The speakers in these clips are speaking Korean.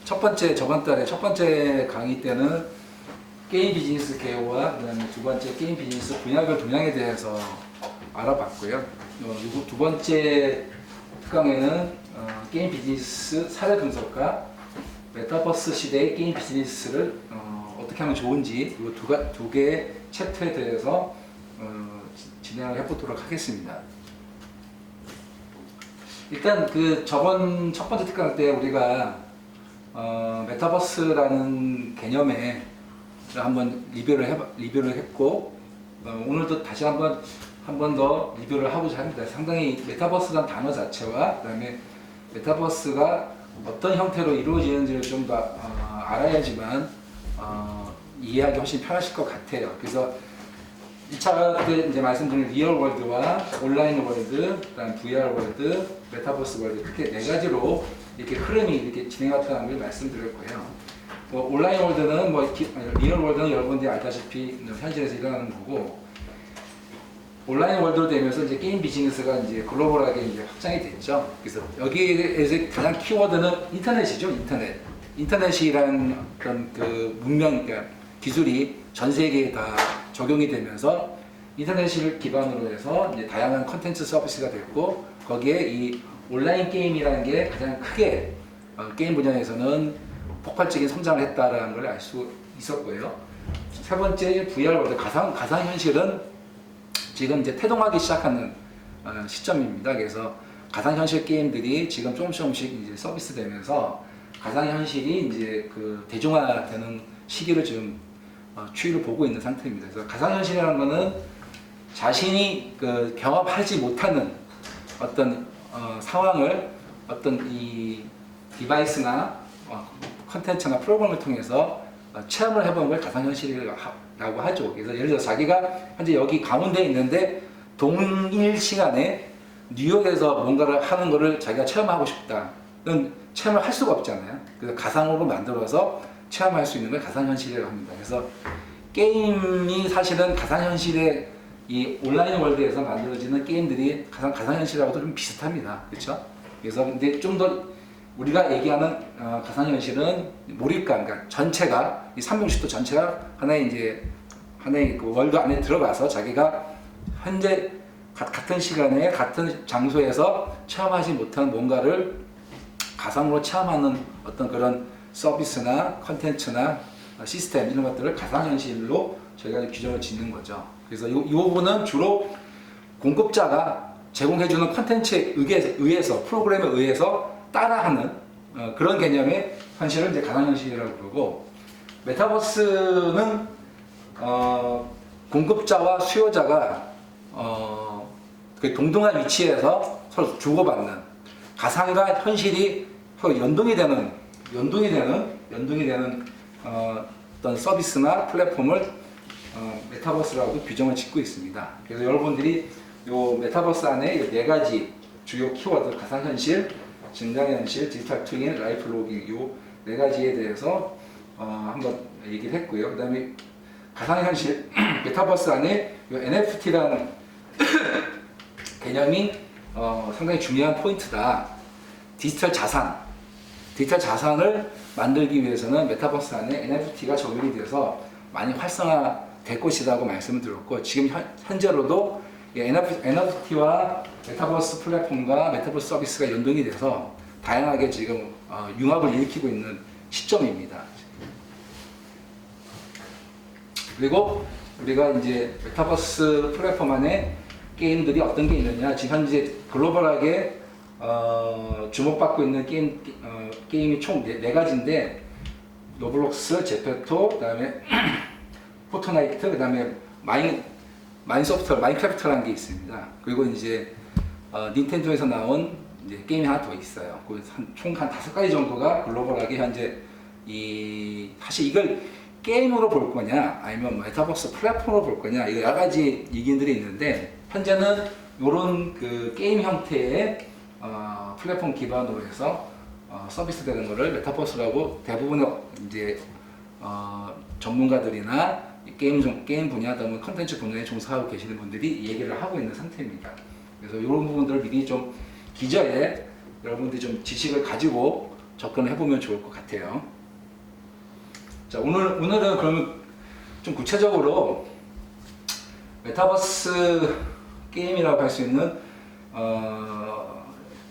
저번 달에 첫 번째 강의 때는 게임 비즈니스 개요와 그다음에 두 번째 게임 비즈니스 분야별 동향에 대해서 알아봤고요. 그리고 두 번째 특강에는 게임 비즈니스 사례 분석과 메타버스 시대의 게임 비즈니스를 어떻게 하면 좋은지 이 두 개의 챕터에 대해서 진행을 해보도록 하겠습니다. 일단 그 저번 첫 번째 특강 때 우리가 메타버스라는 개념에 한번 리뷰를 했고 오늘도 다시 한 번 더 리뷰를 하고자 합니다. 상당히 메타버스라는 단어 자체와 그다음에 메타버스가 어떤 형태로 이루어지는지를 좀 더 알아야지만 이해하기 훨씬 편하실 것 같아요. 그래서 1차 때 이제 말씀드린 리얼 월드와 온라인 월드, 그다음 VR 월드, 메타버스 월드 이렇게 네 가지로 이렇게 흐름이 이렇게 진행했다는 걸 말씀드렸고요. 온라인 월드는 리얼 월드는 여러분들이 알다시피 현실에서 일어나는 거고, 온라인 월드로 되면서 이제 게임 비즈니스가 이제 글로벌하게 이제 확장이 됐죠. 그래서 여기에서 가장 키워드는 인터넷이죠. 인터넷이라는 그런 그 문명, 그러니까 기술이 전 세계에 다 적용이 되면서 인터넷을 기반으로 해서 이제 다양한 컨텐츠 서비스가 됐고, 거기에 이 온라인 게임이라는 게 가장 크게 게임 분야에서는 폭발적인 성장을 했다라는 걸 알 수 있었고요. 세 번째 VR 월드 가상현실은 지금 이제 태동하기 시작하는 시점입니다. 그래서 가상현실 게임들이 지금 조금씩 이제 서비스되면서 가상현실이 이제 그 대중화되는 시기를 지금 추이를 보고 있는 상태입니다. 그래서 가상현실이라는 것은 자신이 그 경험하지 못하는 어떤 상황을 어떤 이 디바이스나 컨텐츠나 프로그램을 통해서 체험을 해보는 걸 가상현실이라고 하죠. 그래서 예를 들어 자기가 현재 여기 가운데 있는데 동일 시간에 뉴욕에서 뭔가를 하는 거를 자기가 체험하고 싶다는 체험을 할 수가 없잖아요. 그래서 가상으로 만들어서 체험할 수 있는 걸 가상현실이라고 합니다. 그래서 게임이 사실은 가상현실의 이 온라인 월드에서 만들어지는 게임들이 가상현실하고도 좀 비슷합니다. 그렇죠? 그래서 근데 좀 더 우리가 얘기하는 가상현실은 몰입감, 그러니까 전체가 이 360도 전체가 하나의 그 월드 안에 들어가서 자기가 현재 같은 시간에 같은 장소에서 체험하지 못한 뭔가를 가상으로 체험하는 어떤 그런 서비스나 컨텐츠나 시스템 이런 것들을 가상현실로 저희가 규정을 짓는 거죠. 그래서 이 부분은 주로 공급자가 제공해주는 컨텐츠에 의해서 프로그램에 의해서 따라하는 그런 개념의 현실을 이제 가상현실이라고 부르고, 메타버스는 공급자와 수요자가 그 동등한 위치에서 서로 주고받는, 가상과 현실이 서로 연동이 되는 어떤 서비스나 플랫폼을 메타버스라고 규정을 짓고 있습니다. 그래서 여러분들이 요 메타버스 안에 네 가지 주요 키워드, 가상현실, 증강현실, 디지털 트윈, 라이프 로깅 요 네 가지에 대해서 한번 얘기를 했고요. 그 다음에 가상현실, 메타버스 안에 요 NFT라는 개념이 상당히 중요한 포인트다. 디지털 자산을 만들기 위해서는 메타버스 안에 NFT가 적용이 돼서 많이 활성화될 것이라고 말씀을 드렸고, 지금 현재로도 NFT와 메타버스 플랫폼과 메타버스 서비스가 연동이 돼서 다양하게 지금 융합을 일으키고 있는 시점입니다. 그리고 우리가 이제 메타버스 플랫폼 안에 게임들이 어떤 게 있느냐, 지금 현재 글로벌하게 주목받고 있는 게임이 총 네 가지인데, 로블록스, 제페토, 그 다음에 포트나이트, 그 다음에 마인크래프트라는 게 있습니다. 그리고 이제 닌텐도에서 나온 이제 게임이 하나 더 있어요. 총 한 5가지 정도가 글로벌하게 현재 사실 이걸 게임으로 볼 거냐 아니면 메타버스 플랫폼으로 볼 거냐, 이거 여러 가지 의견들이 있는데, 현재는 이런 그 게임 형태의 플랫폼 기반으로 해서 서비스되는 거를 메타버스라고 대부분의 이제 전문가들이나 게임 분야, 또는 컨텐츠 분야에 종사하고 계시는 분들이 얘기를 하고 있는 상태입니다. 그래서 이런 부분들을 미리 좀 기저에 여러분들이 좀 지식을 가지고 접근을 해보면 좋을 것 같아요. 자, 오늘은 그러면 좀 구체적으로 메타버스 게임이라고 할 수 있는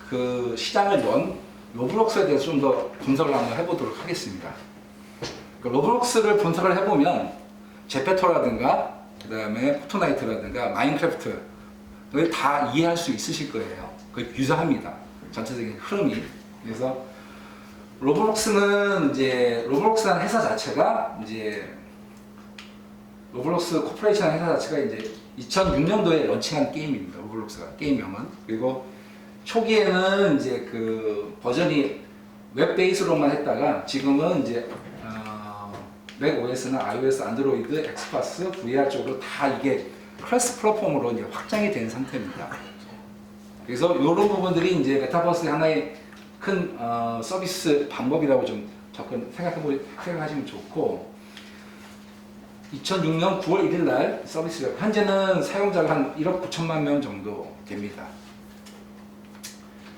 그 시장을 연 로블록스에 대해서 좀 더 분석을 한번 해보도록 하겠습니다. 그 로블록스를 분석을 해보면 제페토라든가 그 다음에 포트나이트라든가 마인크래프트를 다 이해할 수 있으실 거예요. 거의 유사합니다. 전체적인 흐름이. 그래서 로블록스라는 회사 자체가 이제 로블록스 코퍼레이션 회사 자체가 이제 2006년도에 런칭한 게임입니다. 로블록스가 게임명은. 그리고 초기에는 이제 그 버전이 웹 베이스로만 했다가 지금은 이제 맥 OS나 iOS, 안드로이드, 엑스박스, VR 쪽으로 다 이게 크로스 플랫폼으로 이제 확장이 된 상태입니다. 그래서 이런 부분들이 이제 메타버스의 하나의 큰 서비스 방법이라고 좀 생각하시면 좋고, 2006년 9월 1일 날 서비스가 현재는 사용자가 한 1억 9천만 명 정도 됩니다.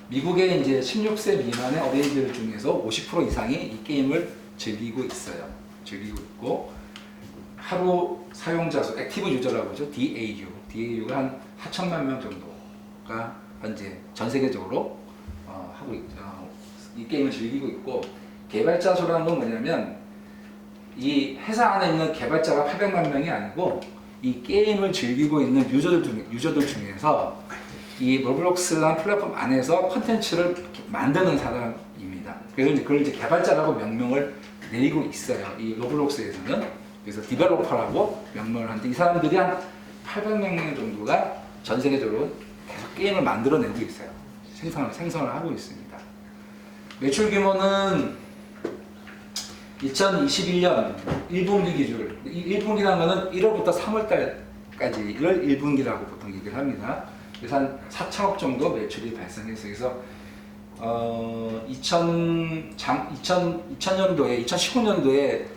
미국의 이제 16세 미만의 어린이들 중에서 50% 이상이 이 게임을 즐기고 있어요. 즐기고 있고, 하루 사용자 수, 액티브 유저라고 하죠. DAU가 한 4천만 명 정도가 현재 전 세계적으로 이 게임을 즐기고 있고, 개발자 수라는 건 뭐냐면 이 회사 안에 있는 개발자가 800만 명이 아니고 이 게임을 즐기고 있는 유저들 중에서 이 로블록스라는 플랫폼 안에서 컨텐츠를 만드는 사람입니다. 그래서 그걸 이제 개발자라고 명명을 내리고 있어요. 이 로블록스에서는. 그래서 디벨로퍼라고 명명을 하는데, 이 사람들이 한 800명 정도가 전 세계적으로 계속 게임을 만들어내고 있어요. 생성을 하고 있습니다. 매출 규모는 2021년 1분기 기준, 1분기라는 거는 1월부터 3월달까지를 1분기라고 보통 얘기를 합니다. 그래서 한 4천억 정도 매출이 발생했어요. 그래서 2000년도에 2019년도에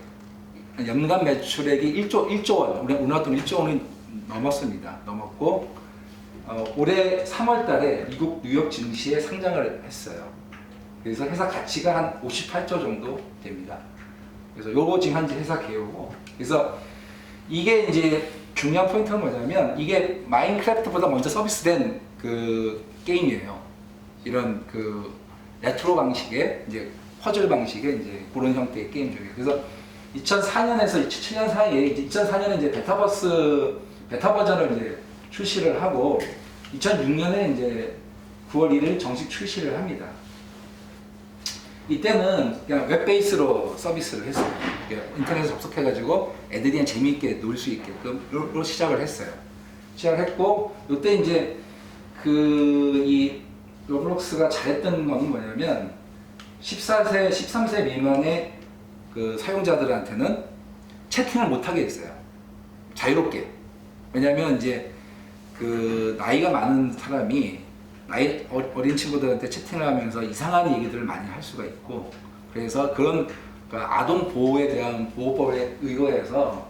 연간 매출액이 1조 원, 우리나라 돈 1조 원이 넘었습니다. 넘었고 올해 3월달에 미국 뉴욕 증시에 상장을 했어요. 그래서 회사 가치가 한 58조 정도 됩니다. 그래서 요거 지금 현재 회사 개요고, 그래서 이게 이제 중요한 포인트는 뭐냐면 이게 마인크래프트보다 먼저 서비스된 그 게임이에요. 이런 그 레트로 방식의 이제 퍼즐 방식의 이제 그런 형태의 게임 중에. 그래서 2004년에서 2007년 사이에 이제 2004년에 이제 베타 버전을 이제 출시를 하고 2006년에 이제 9월 1일 정식 출시를 합니다. 이때는 그냥 웹 베이스로 서비스를 했어요. 인터넷에 접속해가지고 애들이 그냥 재미있게 놀 수 있게끔 시작을 했어요. 시작을 했고, 이때 이제 이 로블록스가 잘했던 건 뭐냐면 13세 미만의 그 사용자들한테는 채팅을 못하게 했어요. 자유롭게. 왜냐면 이제 그 나이가 많은 사람이 어린 친구들한테 채팅을 하면서 이상한 얘기들을 많이 할 수가 있고, 그래서 그런 아동 보호에 대한 보호법에 의거해서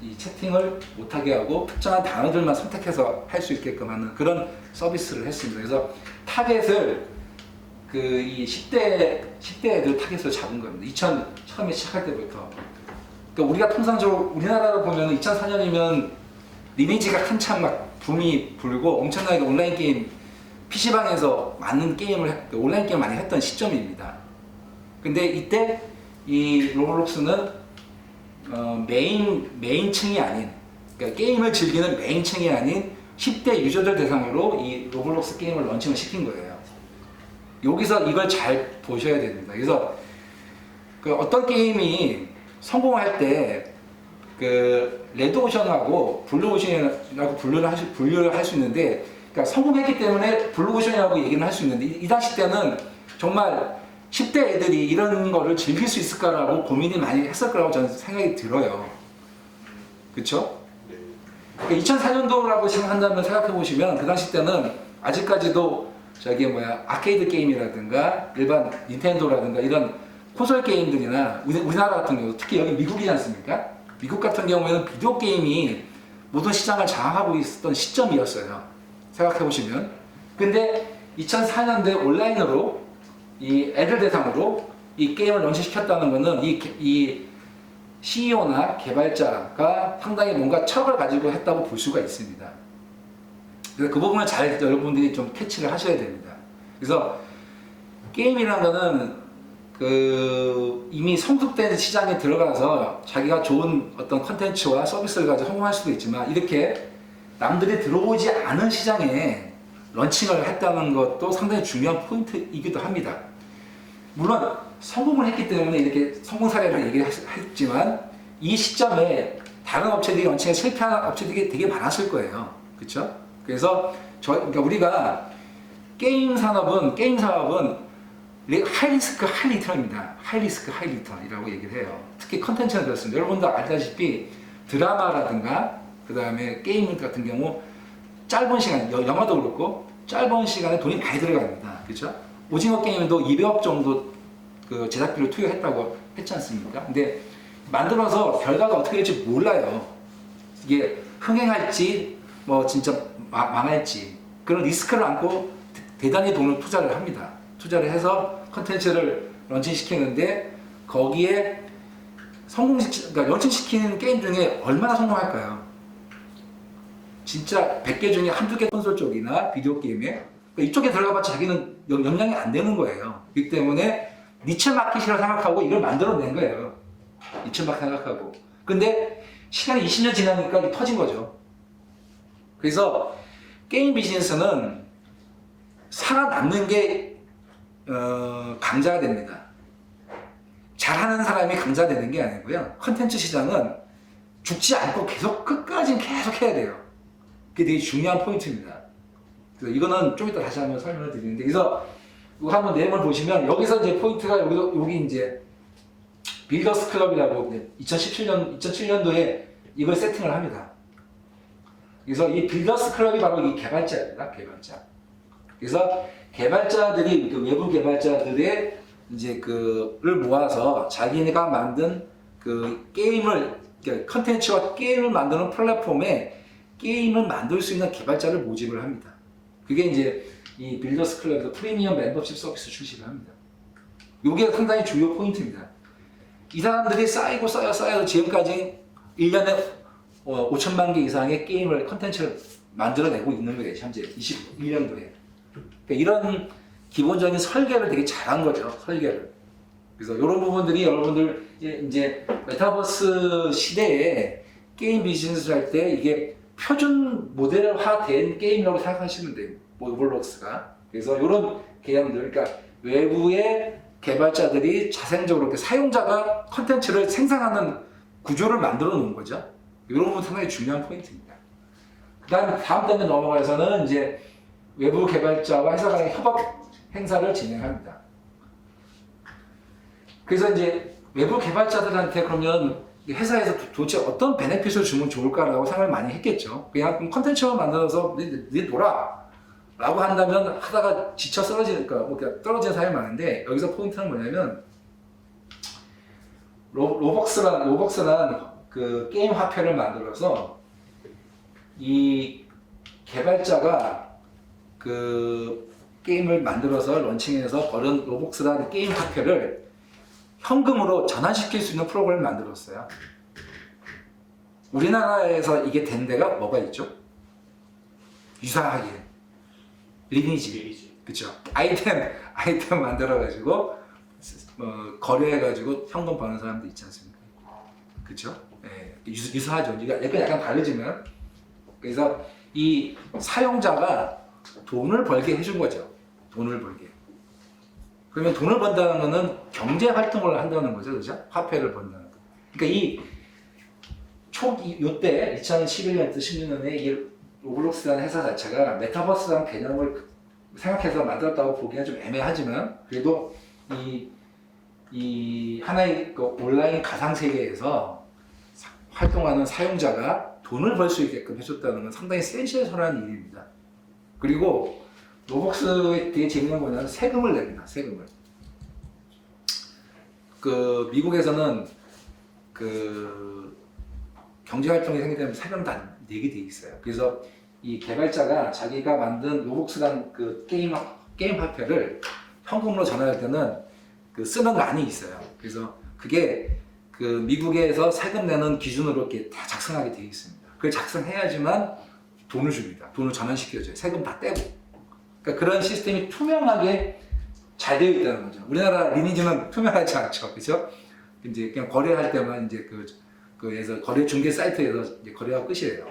이 채팅을 못하게 하고 특정한 단어들만 선택해서 할 수 있게끔 하는 그런 서비스를 했습니다. 그래서 타겟을 이 10대 애들 타겟을 잡은 겁니다. 처음에 시작할 때부터. 그러니까 우리가 통상적으로 우리나라로 보면 2004년이면 리니지가 한참 막 붐이 불고 엄청나게 온라인 게임, PC방에서 많은 온라인 게임을 많이 했던 시점입니다. 근데 이때 이 로블록스는 메인층이 아닌, 그러니까 게임을 즐기는 메인층이 아닌 10대 유저들 대상으로 이 로블록스 게임을 런칭을 시킨 거예요. 여기서 이걸 잘 보셔야 됩니다. 그래서 그 어떤 게임이 성공할 때 그 레드오션하고 블루오션이라고 분류를 할 수 있는데, 그러니까 성공했기 때문에 블루오션이라고 얘기는 할 수 있는데, 이 당시 때는 정말 10대 애들이 이런 거를 즐길 수 있을까라고 고민이 많이 했을 거라고 저는 생각이 들어요. 그쵸? 그러니까 2004년도라고 생각해 보시면 그 당시 때는 아직까지도 아케이드 게임이라든가 일반 닌텐도라든가 이런 콘솔 게임들이나 우리나라 같은 경우, 특히 여기 미국이지 않습니까? 미국 같은 경우에는 비디오 게임이 모든 시장을 장악하고 있었던 시점이었어요. 생각해 보시면. 근데 2004년도에 온라인으로 이 애들 대상으로 이 게임을 런칭시켰다는 것은 이 CEO나 개발자가 상당히 뭔가 척을 가지고 했다고 볼 수가 있습니다. 그래서 그 부분을 잘 여러분들이 좀 캐치를 하셔야 됩니다. 그래서 게임이라는 거는 이미 성숙된 시장에 들어가서 자기가 좋은 어떤 컨텐츠와 서비스를 가지고 성공할 수도 있지만 이렇게 남들이 들어오지 않은 시장에 런칭을 했다는 것도 상당히 중요한 포인트이기도 합니다. 물론 성공을 했기 때문에 이렇게 성공 사례를 얘기했지만 이 시점에 다른 업체들이 런칭에 실패한 업체들이 되게 많았을 거예요. 그렇죠? 그래서 그러니까 우리가 게임 사업은 하이리스크 하이리턴입니다. 하이리스크 하이리턴이라고 얘기를 해요. 특히 컨텐츠는 그렇습니다. 여러분도 알다시피 드라마라든가 그 다음에 게임 같은 경우 짧은 시간, 영화도 그렇고 짧은 시간에 돈이 많이 들어갑니다. 그렇죠? 오징어 게임도 200억 정도 그 제작비를 투여했다고 했지 않습니까? 근데 만들어서 결과가 어떻게 될지 몰라요. 이게 흥행할지 뭐 진짜 망할지 그런 리스크를 안고 대단히 돈을 투자를 합니다. 투자를 해서 컨텐츠를 런칭시키는데 거기에 그러니까 런칭시키는 게임 중에 얼마나 성공할까요? 진짜 100개 중에 한두 개 콘솔 쪽이나 비디오 게임에 그러니까 이쪽에 들어가봤자 자기는 영향이 안 되는 거예요. 그렇기 때문에 니체 마켓이라고 생각하고 이걸 만들어낸 거예요. 니체 마켓 생각하고. 근데 시간이 20년 지나니까 이게 터진 거죠. 그래서 게임 비즈니스는 살아남는 게 강자가 됩니다. 잘하는 사람이 강자가 되는 게 아니고요. 컨텐츠 시장은 죽지 않고 끝까지는 계속 해야 돼요. 그게 되게 중요한 포인트입니다. 그래서 이거는 좀 이따 다시 한번 설명을 드리는데, 그래서 이거 한번 내용을 보시면 여기서 이제 포인트가 여기 이제 빌더스 클럽이라고 2007년도에 이걸 세팅을 합니다. 그래서 이 빌더스 클럽이 바로 이 개발자입니다. 개발자. 그래서 개발자들이 외부 개발자들의 이제 그를 모아서 자기네가 만든 그 게임을 컨텐츠와 게임을 만드는 플랫폼에 게임을 만들 수 있는 개발자를 모집을 합니다. 그게 이제 이 빌더스 클럽에서 프리미엄 멤버십 서비스 출시를 합니다. 이게 상당히 주요 포인트입니다. 이 사람들이 쌓여서 지금까지 1년에 5천만 개 이상의 게임을 컨텐츠를 만들어내고 있는 거예요. 현재 21년도에. 그러니까 이런 기본적인 설계를 되게 잘한 거죠. 설계를. 그래서 이런 부분들이 여러분들 이제 메타버스 시대에 게임 비즈니스를 할 때 이게 표준 모델화된 게임이라고 생각하시면 돼요. 로블록스가. 그래서 이런 개념들, 그러니까 외부의 개발자들이 자생적으로 이렇게 사용자가 컨텐츠를 생산하는 구조를 만들어 놓은 거죠. 이런 부분 상당히 중요한 포인트입니다. 다음 단계 넘어가서는 이제 외부 개발자와 회사 간의 협업 행사를 진행합니다. 그래서 이제 외부 개발자들한테 그러면 회사에서 도대체 어떤 베네핏을 주면 좋을까라고 생각을 많이 했겠죠. 그냥 컨텐츠만 만들어서 네 놀아 라고 한다면 하다가 지쳐 떨어지니까 떨어지는 사람이 많은데, 여기서 포인트는 뭐냐면 로벅스란 그 게임 화폐를 만들어서 이 개발자가 그 게임을 만들어서 런칭해서 버는 로벅스라는 게임 화폐를 현금으로 전환시킬 수 있는 프로그램을 만들었어요. 우리나라에서 이게 된 데가 뭐가 있죠? 유사하게 리니지. 그쵸? 아이템 만들어가지고 거래해가지고 현금 버는 사람도 있지 않습니까? 그쵸? 예, 유사하죠. 약간 다르지만. 그래서 이 사용자가 돈을 벌게 해준 거죠. 돈을 벌게. 그러면 돈을 번다는 거는 경제 활동을 한다는 거죠. 그죠? 화폐를 번다는 거. 그러니까 요때 2011년부터 16년에 이 로블록스라는 회사 자체가 메타버스라는 개념을 생각해서 만들었다고 보기는 좀 애매하지만, 그래도 이 하나의 그 온라인 가상 세계에서 활동하는 사용자가 돈을 벌 수 있게끔 해줬다는 건 상당히 센세이션한 일입니다. 그리고 로벅스에 되게 재밌는 거는 세금을 냅니다. 세금을. 그 미국에서는 그 경제 활동이 생기면 세금 다 내게 돼 있어요. 그래서 이 개발자가 자기가 만든 로벅스라는 그 게임 화폐를 현금으로 전환할 때는 그 쓰는 란이 있어요. 그래서 그게 그 미국에서 세금 내는 기준으로 이렇게 다 작성하게 되어 있습니다. 그걸 작성해야지만 돈을 줍니다. 돈을 전환시켜줘요. 세금 다 떼고. 그러니까 그런 시스템이 투명하게 잘 되어 있다는 거죠. 우리나라 리니지는 투명하지 않죠. 그죠? 이제 그냥 거래할 때만 이제 그에서 거래 중개 사이트에서 이제 거래가 끝이에요.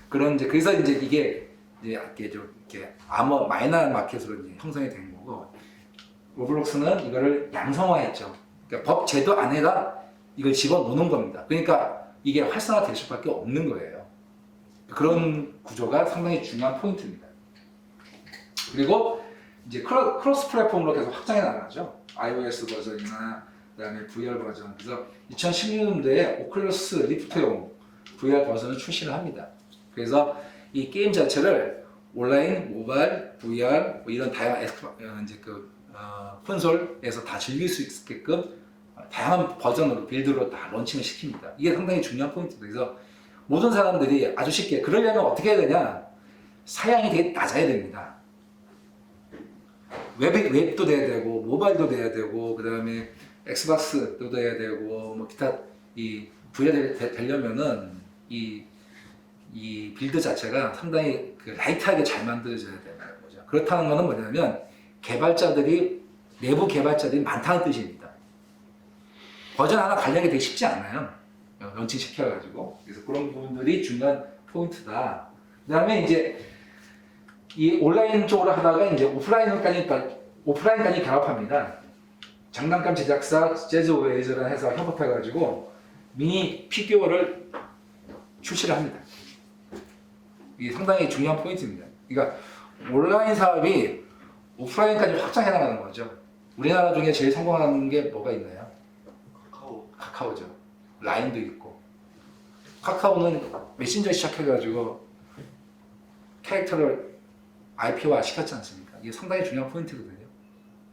그래서 이제 이게 이제 이렇게 좀 이렇게 마이너한 마켓으로 이제 형성이 된 거고, 로블록스는 이거를 양성화했죠. 그러니까 법 제도 안에다 이걸 집어넣는 겁니다. 그러니까 이게 활성화될 수밖에 없는 거예요. 그런 구조가 상당히 중요한 포인트입니다. 그리고 이제 크로스 플랫폼으로 계속 확장해 나가죠. iOS 버전이나 그다음에 VR 버전. 그래서 2016년도에 오클러스 리프트용 VR 버전을 출시를 합니다. 그래서 이 게임 자체를 온라인, 모바일, VR 뭐 이런 다양한 이제 콘솔에서 다 즐길 수 있게끔 다양한 버전으로 빌드로 다 런칭을 시킵니다. 이게 상당히 중요한 포인트입니다. 그래서 모든 사람들이 아주 쉽게 그러려면 어떻게 해야 되냐? 사양이 되게 낮아야 됩니다. 웹도 돼야 되고 모바일도 돼야 되고 그다음에 엑스박스도 돼야 되고 뭐 기타 이 VR 되려면은 이 빌드 자체가 상당히 그 라이트하게 잘 만들어져야 되는 거죠. 그렇다는 것은 뭐냐면 내부 개발자들이 많다는 뜻입니다. 버전 하나 관리하기 되게 쉽지 않아요. 런칭 시켜가지고. 그래서 그런 부분들이 중요한 포인트다. 그 다음에 이제 이 온라인 쪽으로 하다가 이제 오프라인까지 결합합니다. 장난감 제작사 재즈웨이즈를 해서 협업해가지고 미니 피규어를 출시를 합니다. 이게 상당히 중요한 포인트입니다. 그러니까 온라인 사업이 오프라인까지 확장해 나가는 거죠. 우리나라 중에 제일 성공하는 게 뭐가 있나요? 카카오죠. 라인도 있고. 카카오는 메신저 시작해가지고 캐릭터를 IP화 시켰지 않습니까? 이게 상당히 중요한 포인트거든요.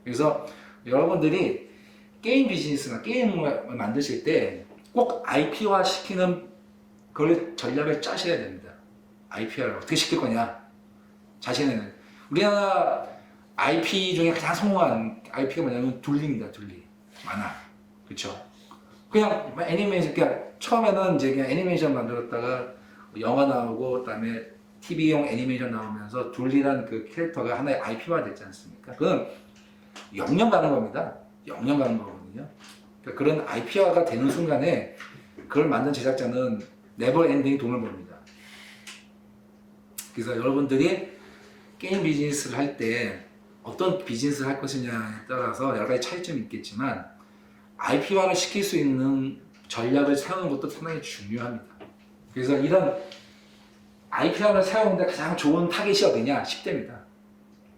그래서 여러분들이 게임 비즈니스나 게임을 만드실 때 꼭 IP화 시키는 그걸 전략을 짜셔야 됩니다. IP화를 어떻게 시킬 거냐? 자신은 우리나라 IP 중에 가장 성공한 IP가 뭐냐면 둘리입니다. 둘리 만화, 그렇죠? 그냥 애니메이션, 그냥 처음에는 이제 그냥 애니메이션 만들었다가 영화 나오고 그다음에 TV용 애니메이션 나오면서 둘리란 그 캐릭터가 하나의 IP화 됐지 않습니까? 그건 영영 가는 겁니다. 영영 가는 거거든요. 그러니까 그런 IP화가 되는 순간에 그걸 만든 제작자는 네버 엔딩 돈을 벌입니다. 그래서 여러분들이 게임 비즈니스를 할 때 어떤 비즈니스를 할 것이냐에 따라서 여러 가지 차이점이 있겠지만 IP화를 시킬 수 있는 전략을 세우는 것도 상당히 중요합니다. 그래서 이런 IP화를 세우는데 가장 좋은 타겟이 어디냐? 10대입니다.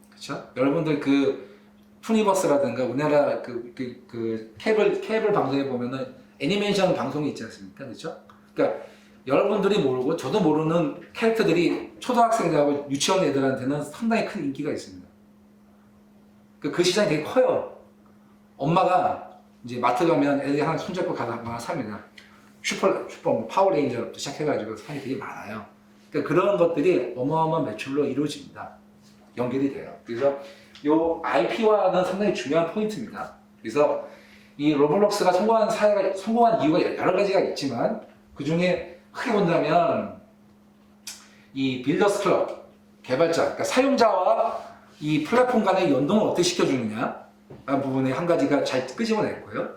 그렇죠? 여러분들 투니버스라든가 우리나라 케이블 방송에 보면은 애니메이션 방송이 있지 않습니까? 그렇죠? 그러니까 여러분들이 모르고 저도 모르는 캐릭터들이 초등학생들하고 유치원 애들한테는 상당히 큰 인기가 있습니다. 그 시장이 되게 커요. 엄마가 이제 마트 가면 애들이 하나 손잡고 가서 하나 삽니다. 슈퍼 파워레인저부터 시작해가지고 산이 되게 많아요. 그러니까 그런 것들이 어마어마한 매출로 이루어집니다. 연결이 돼요. 그래서 요 IP화는 상당히 중요한 포인트입니다. 그래서 이 로블록스가 성공한 이유가 여러 가지가 있지만 그 중에 크게 본다면 이 빌더스 클럽 개발자, 그러니까 사용자와 이 플랫폼 간의 연동을 어떻게 시켜주느냐 라는 부분에 한 가지가 잘 끄집어냈고요.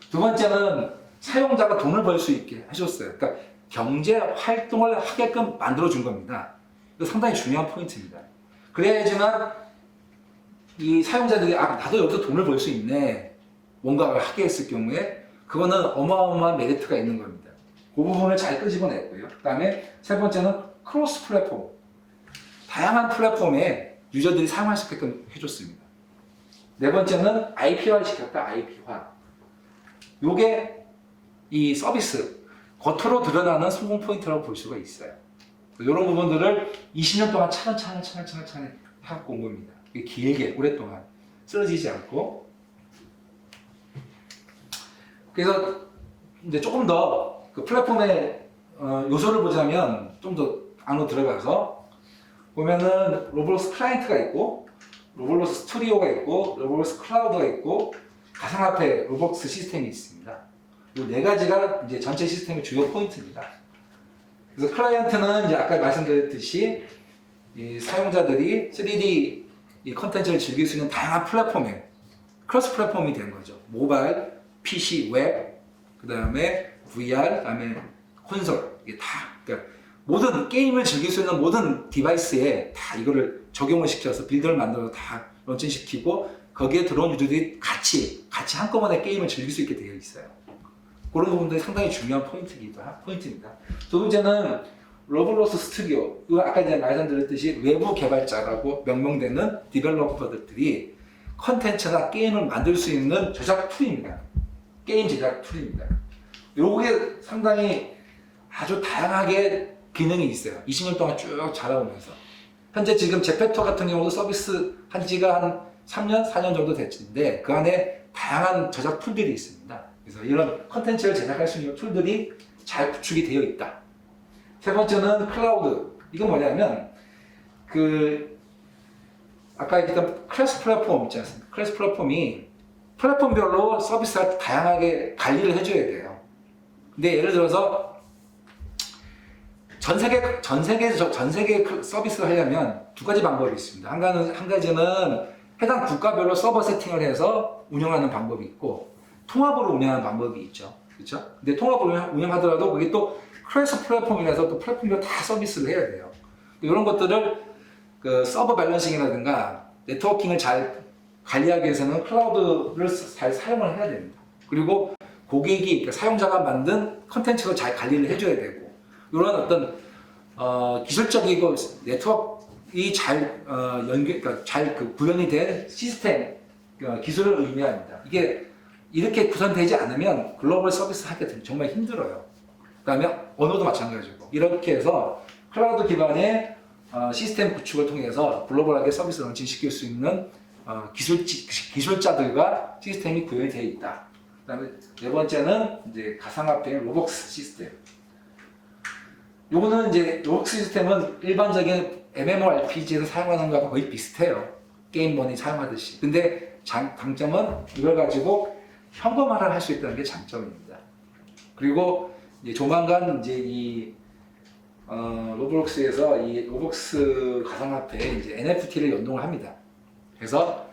두 번째는 사용자가 돈을 벌 수 있게 해줬어요. 그러니까 경제 활동을 하게끔 만들어준 겁니다. 이거 상당히 중요한 포인트입니다. 그래야지만 이 사용자들이 나도 여기서 돈을 벌 수 있네 뭔가를 하게 했을 경우에 그거는 어마어마한 메리트가 있는 겁니다. 그 부분을 잘 끄집어냈고요. 그 다음에 세 번째는 크로스 플랫폼, 다양한 플랫폼에 유저들이 사용할 수 있게끔 해줬습니다. 네 번째는 IP화를 시켰다. IP화. 요게 이 서비스 겉으로 드러나는 성공 포인트라고 볼 수가 있어요. 이런 부분들을 20년 동안 차근차근히 해갖고 온 겁니다. 길게 오랫동안 쓰러지지 않고. 그래서 이제 조금 더 그 플랫폼의 요소를 보자면 좀 더 안으로 들어가서 보면은 로블록스 클라이언트가 있고 로블록스 스튜디오가 있고 로블록스 클라우드가 있고 가상화폐 로블록스 시스템이 있습니다. 이 네 가지가 이제 전체 시스템의 주요 포인트입니다. 그래서 클라이언트는 이제 아까 말씀드렸듯이 이 사용자들이 3D 이 컨텐츠를 즐길 수 있는 다양한 플랫폼에 크로스 플랫폼이 된 거죠. 모바일, PC, 웹, 그 다음에 VR, 그 다음에 콘솔, 이게 다 그러니까 모든 게임을 즐길 수 있는 모든 디바이스에 다 이거를 적용을 시켜서 빌드를 만들어서 다 런칭시키고 거기에 들어온 유저들이 같이 한꺼번에 게임을 즐길 수 있게 되어 있어요. 그런 부분들이 상당히 중요한 포인트입니다. 두 번째는 로블록스 스튜디오. 이거 아까 전에 말씀드렸듯이 외부 개발자라고 명명되는 디벨로퍼들이 컨텐츠나 게임을 만들 수 있는 제작 툴입니다. 게임 제작 툴입니다. 요게 상당히 아주 다양하게 기능이 있어요. 20년 동안 쭉 자라오면서. 현재 지금 제페토 같은 경우도 서비스 한 지가 한 3년, 4년 정도 됐는데 그 안에 다양한 제작 툴들이 있습니다. 그래서 이런 컨텐츠를 제작할 수 있는 툴들이 잘 구축이 되어 있다. 세 번째는 클라우드. 이건 뭐냐면 아까 얘기했던 클래스 플랫폼 있지 않습니까? 클래스 플랫폼이 플랫폼별로 서비스가 다양하게 관리를 해줘야 돼요. 근데 예를 들어서 전 세계 서비스를 하려면 두 가지 방법이 있습니다. 한 가지는 해당 국가별로 서버 세팅을 해서 운영하는 방법이 있고 통합으로 운영하는 방법이 있죠. 그렇죠? 근데 통합으로 운영하더라도 그게 또 크로스 플랫폼이라서 또 플랫폼별로 다 서비스를 해야 돼요. 이런 것들을 그 서버 밸런싱이라든가 네트워킹을 잘 관리하기 위해서는 클라우드를 잘 사용을 해야 됩니다. 그리고 고객이 그러니까 사용자가 만든 컨텐츠를 잘 관리를 해줘야 되고 이런 어떤 기술적이고 네트워크가 잘 그러니까 잘 구현이 된 시스템 기술을 의미합니다. 이게 이렇게 구성되지 않으면 글로벌 서비스 하기가 정말 힘들어요. 그 다음에 언어도 마찬가지고 이렇게 해서 클라우드 기반의 시스템 구축을 통해서 글로벌하게 서비스 런칭시킬 수 있는 기술자들과 시스템이 구현이 되어 있다. 그 다음에 네 번째는 이제 가상화폐 로벅스 시스템. 요거는 이제 로벅스 시스템은 일반적인 MMORPG에서 사용하는 거하고 거의 비슷해요. 게임머니 사용하듯이. 근데 장점은 이걸 가지고 현금화를 할 수 있다는 게 장점입니다. 그리고 이제 조만간 이제 이 로블록스에서 이 로벅스 가상화폐에 이제 NFT를 연동을 합니다. 그래서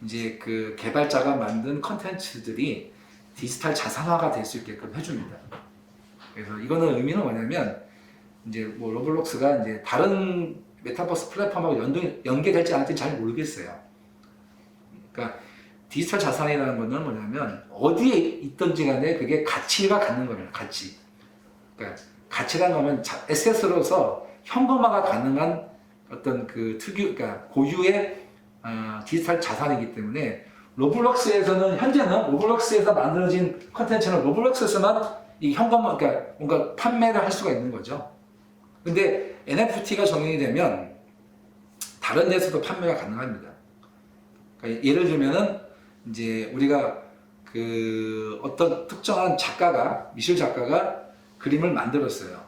이제 그 개발자가 만든 컨텐츠들이 디지털 자산화가 될 수 있게끔 해줍니다. 그래서 이거는 의미는 뭐냐면 이제 뭐 로블록스가 이제 다른 메타버스 플랫폼하고 연계될지 안 될지 잘 모르겠어요. 그러니까 디지털 자산이라는 거는 뭐냐면 어디에 있든지 간에 그게 가치가 갖는 겁니다. 가치. 그러니까 가치라는 거는 에셋으로서 현금화가 가능한 어떤 그 그러니까 고유의 디지털 자산이기 때문에 로블록스에서는 현재는 로블록스에서 만들어진 컨텐츠는 로블록스에서만 이 현금화 그러니까 뭔가 판매를 할 수가 있는 거죠. 근데 NFT가 적용이 되면 다른 데서도 판매가 가능합니다. 그러니까 예를 들면은 이제 우리가 그 어떤 특정한 미술 작가가 그림을 만들었어요.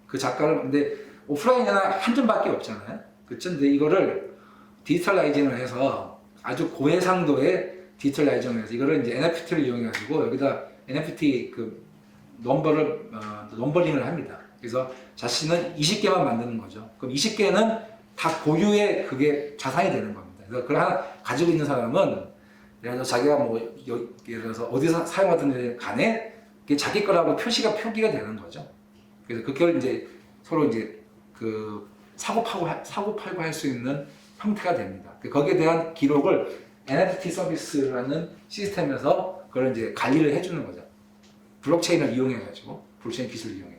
그 작가를 근데 오프라인에는 한 점밖에 없잖아요. 그렇죠? 근데 이거를 디지털라이징을 해서 아주 고해상도의 디지털라이징을 해서 이거를 이제 NFT를 이용해가지고 여기다 NFT 그 넘버링을 합니다. 그래서 자신은 20개만 만드는 거죠. 그럼 20개는 다 고유의 그게 자산이 되는 겁니다. 그래서 그걸 하나 가지고 있는 사람은 예를 들어서 자기가 뭐 예를 들어서 어디서 사용하든 간에 그게 자기 거라고 표기가 되는 거죠. 그래서 그걸 이제 서로 이제 그 사고 팔고 할 수 있는 형태가 됩니다. 거기에 대한 기록을 NFT 서비스라는 시스템에서 그걸 이제 관리를 해주는 거죠. 블록체인을 이용해가지고 블록체인 기술을 이용해서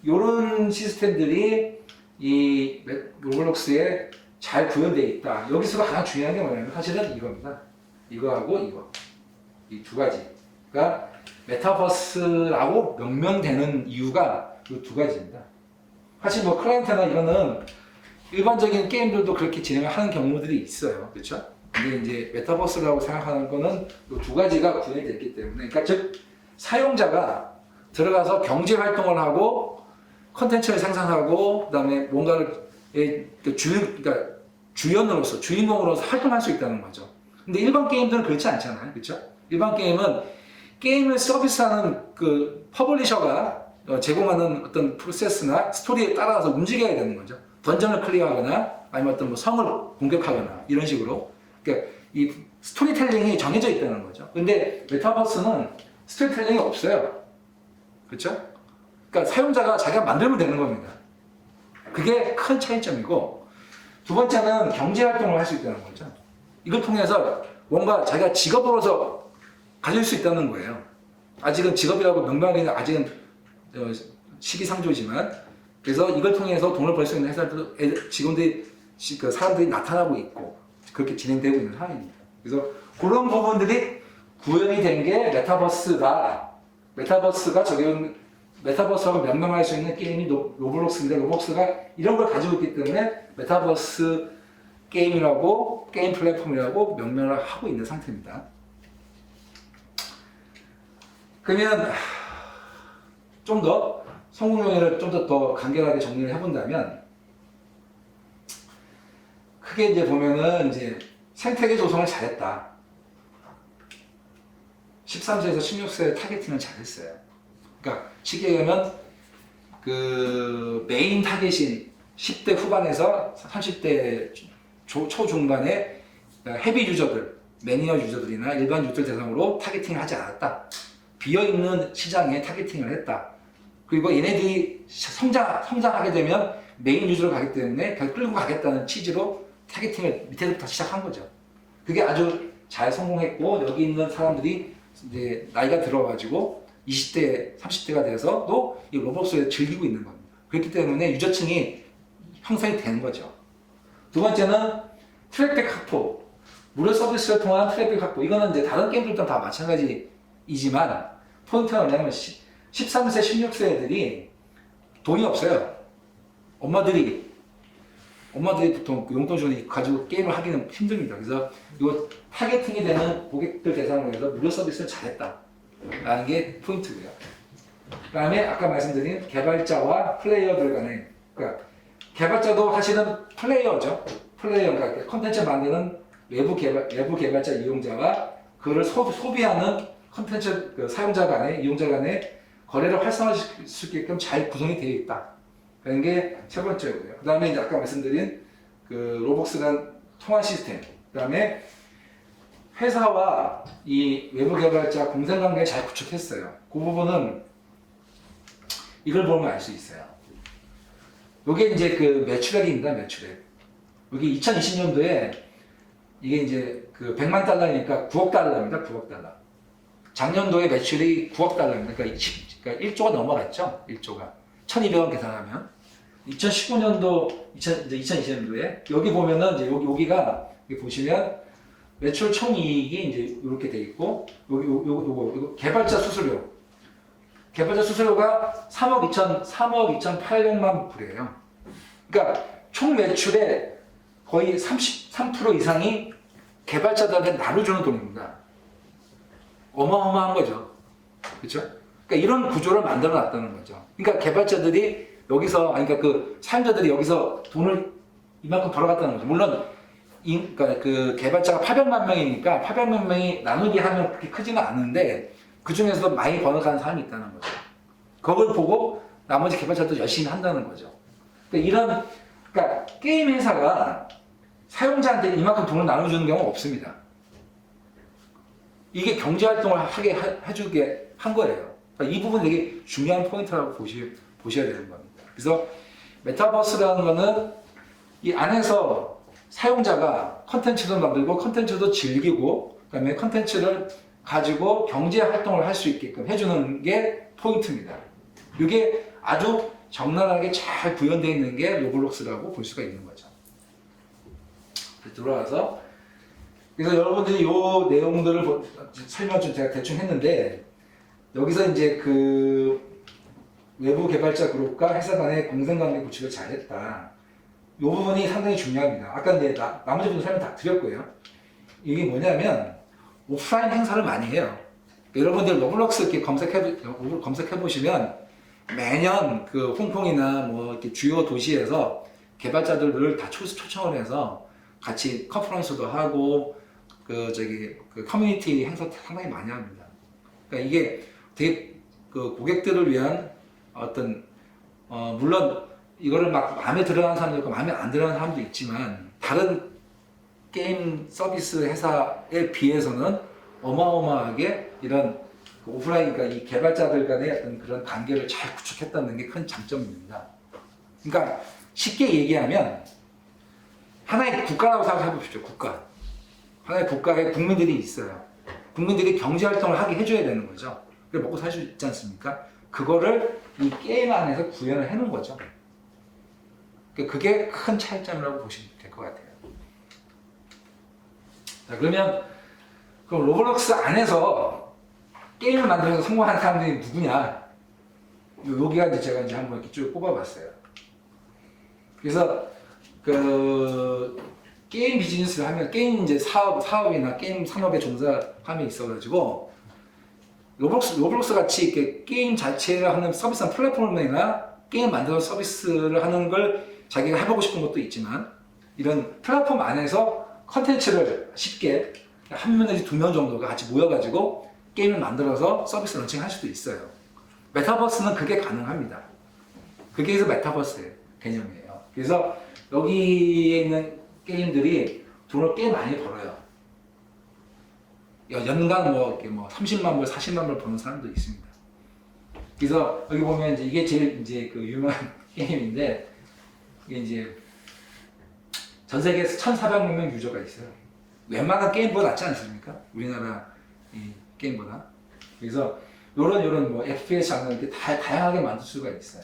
이런 시스템들이 이 로블록스에 잘 구현되어 있다. 여기서 가장 중요한 게 뭐냐면 사실은 이겁니다. 이거하고 이거 이 두 가지가 메타버스라고 명명되는 이유가 이 두 가지입니다. 사실 뭐 클라이언트나 이거는 일반적인 게임들도 그렇게 진행을 하는 경우들이 있어요. 그렇죠? 근데 이제 메타버스라고 생각하는 거는 이 두 가지가 구현이 됐기 때문에 그러니까 즉 사용자가 들어가서 경제 활동을 하고 컨텐츠를 생산하고 그다음에 뭔가를 그러니까 주연으로서 주인공으로서 활동할 수 있다는 거죠. 근데 일반 게임들은 그렇지 않잖아요, 그렇죠? 일반 게임은 게임을 서비스하는 그 퍼블리셔가 제공하는 어떤 프로세스나 스토리에 따라서 움직여야 되는 거죠. 던전을 클리어하거나 아니면 어떤 뭐 성을 공격하거나 이런 식으로. 그러니까 이 스토리텔링이 정해져 있다는 거죠. 근데 메타버스는 스토리텔링이 없어요. 그렇죠? 그러니까 사용자가 자기가 만들면 되는 겁니다. 그게 큰 차이점이고, 두 번째는 경제 활동을 할 수 있다는 거죠. 이걸 통해서 뭔가 자기가 직업으로서 가질 수 있다는 거예요. 아직은 직업이라고 명명하기는 아직은 시기상조지만, 그래서 이걸 통해서 돈을 벌 수 있는 회사들, 직원들이, 그 사람들이 나타나고 있고 그렇게 진행되고 있는 상황입니다. 그래서 그런 부분들이 구현이 된 게 메타버스가 메타버스라고 명명할 수 있는 게임이 로블록스인데, 로블록스가 이런 걸 가지고 있기 때문에 메타버스 게임이라고, 게임 플랫폼이라고 명명을 하고 있는 상태입니다. 그러면 좀 더 성공 요인을 좀 더 간결하게 정리를 해본다면, 크게 이제 보면은 이제 생태계 조성을 잘했다. 13세에서 16세 타겟팅을 잘했어요. 그러니까 쉽게 얘기하면 그 메인 타겟인 10대 후반에서 30대 초중반의 헤비 유저들, 매니어 유저들이나 일반 유저들 대상으로 타겟팅을 하지 않았다. 비어있는 시장에 타겟팅을 했다. 그리고 얘네들이 성장하게 되면 메인 유저로 가기 때문에 그냥 끌고 가겠다는 취지로 타겟팅을 밑에서부터 시작한 거죠. 그게 아주 잘 성공했고, 여기 있는 사람들이 이제 나이가 들어가지고 20대, 30대가 돼서도 이 로블록스를 즐기고 있는 겁니다. 그렇기 때문에 유저층이 형성이 되는 거죠. 두 번째는 트래픽 확보. 무료 서비스를 통한 트래픽 확보. 이거는 이제 다른 게임들도 다 마찬가지이지만, 포인트가 뭐냐면 13세, 16세 애들이 돈이 없어요. 엄마들이 보통 용돈 주고 가지고 게임을 하기는 힘듭니다. 그래서 이거 타겟팅이 되는 고객들 대상으로 해서 무료 서비스를 잘했다 라는 게 포인트고요. 그 다음에 아까 말씀드린 개발자와 플레이어들 간에, 그러니까 개발자도 사실은 플레이어죠. 그러니까 컨텐츠 만드는 외부 개발자 이용자와 그를 소비하는 컨텐츠 그 사용자 간에, 이용자 간에 거래를 활성화시킬 수 있게끔 잘 구성이 되어 있다. 그런 게 세 번째고요. 그 다음에 이제 아까 말씀드린 그 로벅스라는 통화 시스템, 그 다음에 회사와 이 외부 개발자 공생관계를 잘 구축했어요. 그 부분은 이걸 보면 알 수 있어요. 이게 이제 그 매출액입니다, 매출액. 여기 2020년도에 이게 이제 그 100만 달러니까 9억 달러입니다, 9억 달러. 작년도에 매출이 9억 달러입니다. 그러니까 1조가 넘어갔죠, 1조가. 1200원 계산하면. 2019년도, 2020년도에 여기 보면은 이제 여기가 여기 보시면 매출 총이익이 이제 이렇게 돼 있고, 요거 개발자 수수료. 개발자 수수료가 3억 2,800만 불이에요. 그러니까 총 매출의 거의 33% 이상이 개발자들한테 나눠주는 돈입니다. 어마어마한 거죠. 그렇죠? 그러니까 이런 구조를 만들어 놨다는 거죠. 그러니까 개발자들이 여기서, 그러니까 그 사용자들이 여기서 돈을 이만큼 벌어갔다는 거죠. 물론, 그러니까 그 개발자가 800만 명이니까 800만 명이 나누기 하면 그렇게 크지는 않은데, 그 중에서도 많이 벌어가는 사람이 있다는 거죠. 그걸 보고 나머지 개발자도 열심히 한다는 거죠. 그러니까 게임 회사가 사용자한테 이만큼 돈을 나눠주는 경우는 없습니다. 이게 경제 활동을 하게 해주게 한 거예요. 그러니까 이 부분 되게 중요한 포인트라고 보셔야 되는 겁니다. 그래서 메타버스라는 거는 이 안에서 사용자가 컨텐츠도 만들고 컨텐츠도 즐기고, 그다음에 컨텐츠를 가지고 경제 활동을 할 수 있게끔 해주는 게 포인트입니다. 이게 아주 적나라하게 잘 구현되어 있는 게 로블록스라고 볼 수가 있는 거죠. 들어와서, 그래서 여러분들이 이 내용들을 설명 좀 제가 대충 했는데, 여기서 이제 그 외부 개발자 그룹과 회사 간의 공생관계 구축을 잘했다. 이 부분이 상당히 중요합니다. 아까 이제 나머지 부분 설명 다 드렸고요. 이게 뭐냐면 오프라인 행사를 많이 해요. 여러분들 로블록스 이렇게 검색해 보시면 매년 그 홍콩이나 뭐 이렇게 주요 도시에서 개발자들을 다 초청을 해서 같이 컨퍼런스도 하고 그 커뮤니티 행사 상당히 많이 합니다. 그러니까 이게 되게 그 고객들을 위한 어떤 물론 이거를 막 마음에 들어하는 사람도 있고 마음에 안 들어하는 사람도 있지만 다른 게임 서비스 회사에 비해서는 어마어마하게 이런 그 오프라인, 그러니까 이 개발자들 간의 어떤 그런 관계를 잘 구축했다는 게 큰 장점입니다. 그러니까 쉽게 얘기하면 하나의 국가라고 생각해 보십시오. 국가. 하나의 국가에 국민들이 있어요. 국민들이 경제 활동을 하게 해줘야 되는 거죠. 그래 먹고 살 수 있지 않습니까? 그거를 이 게임 안에서 구현을 해놓은 거죠. 그게 큰 차이점이라고 보시면 될 것 같아요. 자, 그럼 로블록스 안에서 게임을 만들어서 성공한 사람들이 누구냐? 여기가 이제 제가 이제 한번 이렇게 쭉 뽑아봤어요. 그래서 그 게임 비즈니스를 하면 게임 이제 사업이나 게임 산업에 종사함이 있어가지고 로블록스 같이 이렇게 게임 자체를 하는 서비스한 플랫폼이나 게임 만들어서 서비스를 하는 걸 자기가 해보고 싶은 것도 있지만 이런 플랫폼 안에서 컨텐츠를 쉽게 한 명 내지 두 명 정도가 같이 모여가지고 게임을 만들어서 서비스 런칭할 수도 있어요. 메타버스는 그게 가능합니다. 그게 그래서 메타버스의 개념이에요. 그래서 여기에 있는 게임들이 돈을 꽤 많이 벌어요. 연간 이렇게 30만 불, 40만 불 버는 사람도 있습니다. 그래서 여기 보면 이제 이게 제일 이제 그 유명한 게임인데 이게 이제 전 세계에서 1,400만 명 유저가 있어요. 웬만한 게임보다 낫지 않습니까? 우리나라 이 게임보다. 그래서 요런 FPS 장르 이렇게 다양하게 만들 수가 있어요.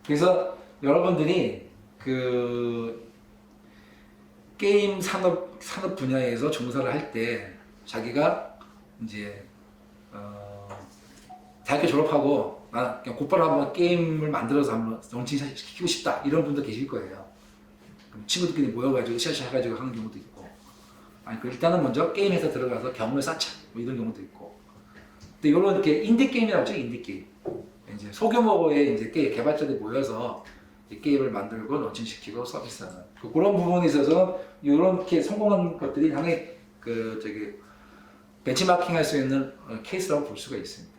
그래서 여러분들이 그 게임 산업 분야에서 종사를 할 때 자기가 이제 대학교 졸업하고 나 그냥 곧바로 한번 게임을 만들어서 한번 런칭시키고 싶다 이런 분도 계실 거예요. 친구들끼리 모여가지고 시작해가지고 하는 경우도 있고, 아니 일단은 먼저 게임 회사 들어가서 경험을 쌓자 이런 경우도 있고. 근데 이런 이렇게 인디 게임이라고 하죠. 인디 게임. 이제 소규모의 이제 개발자들이 모여서 게임을 만들고 런칭시키고 서비스하는 그런 부분에 있어서 이렇게 성공한 것들이 상당히 벤치마킹할 수 있는 케이스라고 볼 수가 있습니다.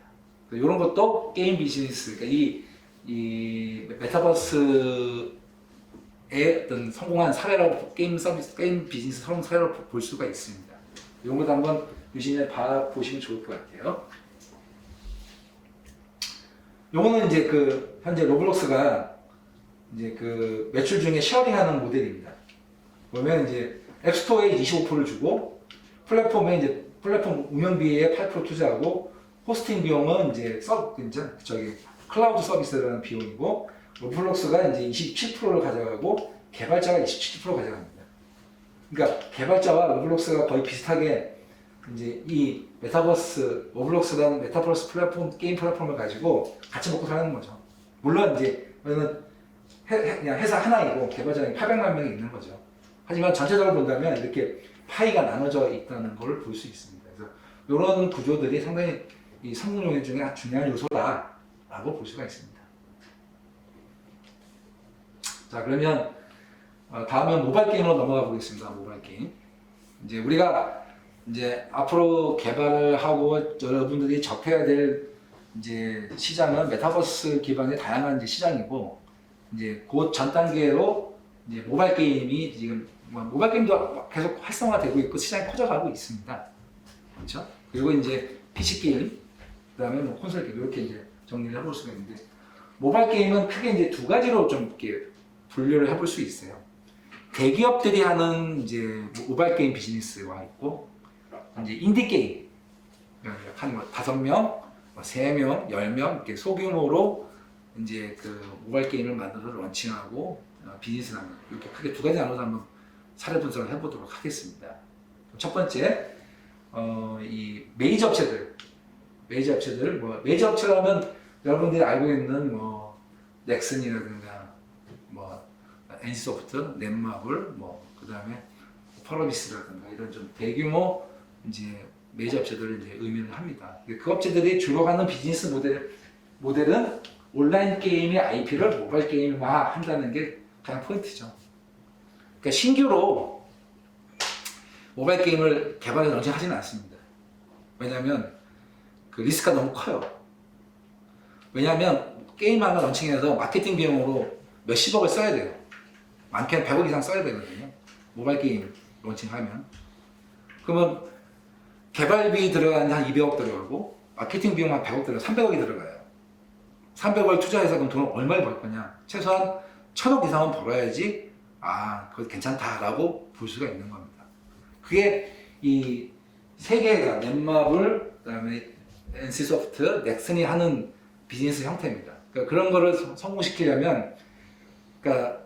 이런 것도 게임 비즈니스, 그러니까 이 메타버스의 어떤 성공한 사례라고 게임 비즈니스 성공 사례로 볼 수가 있습니다. 이런 것도 한번 유심히 보시면 좋을 것 같아요. 요거는 이제 그 현재 로블록스가 이제 그 매출 중에 쉐어링하는 모델입니다. 보면 이제 앱스토어에 25%를 주고 플랫폼에 이제 플랫폼 운영비에 8% 투자하고 호스팅 비용은 이제 클라우드 서비스라는 비용이고 로블록스가 이제 27%를 가져가고 개발자가 27% 가져갑니다. 그러니까 개발자와 로블록스가 거의 비슷하게 이제 이 메타버스 로블록스라는 메타버스 플랫폼 게임 플랫폼을 가지고 같이 먹고 사는 거죠. 물론 이제 그냥 회사 하나이고 개발자는 800만 명이 있는 거죠. 하지만 전체적으로 본다면 이렇게 파이가 나눠져 있다는 걸 볼 수 있습니다. 그래서 이런 구조들이 상당히 이 성공 요인 중에 중요한 요소다라고 볼 수가 있습니다. 자, 그러면 다음은 모바일 게임으로 넘어가 보겠습니다. 모바일 게임. 이제 우리가 이제 앞으로 개발을 하고 여러분들이 접해야 될 이제 시장은 메타버스 기반의 다양한 이제 시장이고 이제 곧 전 단계로 이제 모바일 게임이 지금 모바일 게임도 계속 활성화되고 있고 시장이 커져가고 있습니다. 그렇죠? 그리고 이제 PC 게임, 그다음에 콘솔 게임 이렇게 이제 정리를 해볼 수가 있는데 모바일 게임은 크게 이제 두 가지로 좀 이렇게 분류를 해볼 수 있어요. 대기업들이 하는 이제 모바일 게임 비즈니스와 있고 이제 인디 게임 한 5명, 3명, 10명 이렇게 소규모로 이제 그 모바일 게임을 만들어서 런칭하고 비즈니스를 하는 이렇게 크게 두 가지 나눠서 한번 사례 분석을 해보도록 하겠습니다. 첫 번째, 이 메이저 업체들 메이저 업체라면 여러분들이 알고 있는 넥슨이라든가 NC소프트, 넷마블, 그다음에 펄어비스라든가 이런 좀 대규모 이제 메이저 업체들을 이제 의미를 합니다. 그 업체들이 주로 하는 비즈니스 모델은 온라인 게임의 IP를 모바일 게임화 한다는 게 가장 포인트죠. 그러니까 신규로 모바일 게임을 개발해서 런칭하지는 않습니다. 왜냐하면 그 리스크가 너무 커요. 왜냐하면 게임 하나 런칭해서 마케팅 비용으로 몇십억을 써야 돼요. 많게는 100억 이상 써야 되거든요. 모바일 게임 런칭하면. 그러면 개발비 들어가는 한 200억 들어가고 마케팅 비용 한 100억 들어가 300억이 들어가요. 300억을 투자해서 그럼 돈을 얼마를 벌 거냐? 최소한 1000억 이상은 벌어야지 그거 괜찮다라고 볼 수가 있는 겁니다. 그게 이 세 개가 넷마블, 그다음에 NC소프트, 넥슨이 하는 비즈니스 형태입니다. 그러니까 그런 거를 성공시키려면 그러니까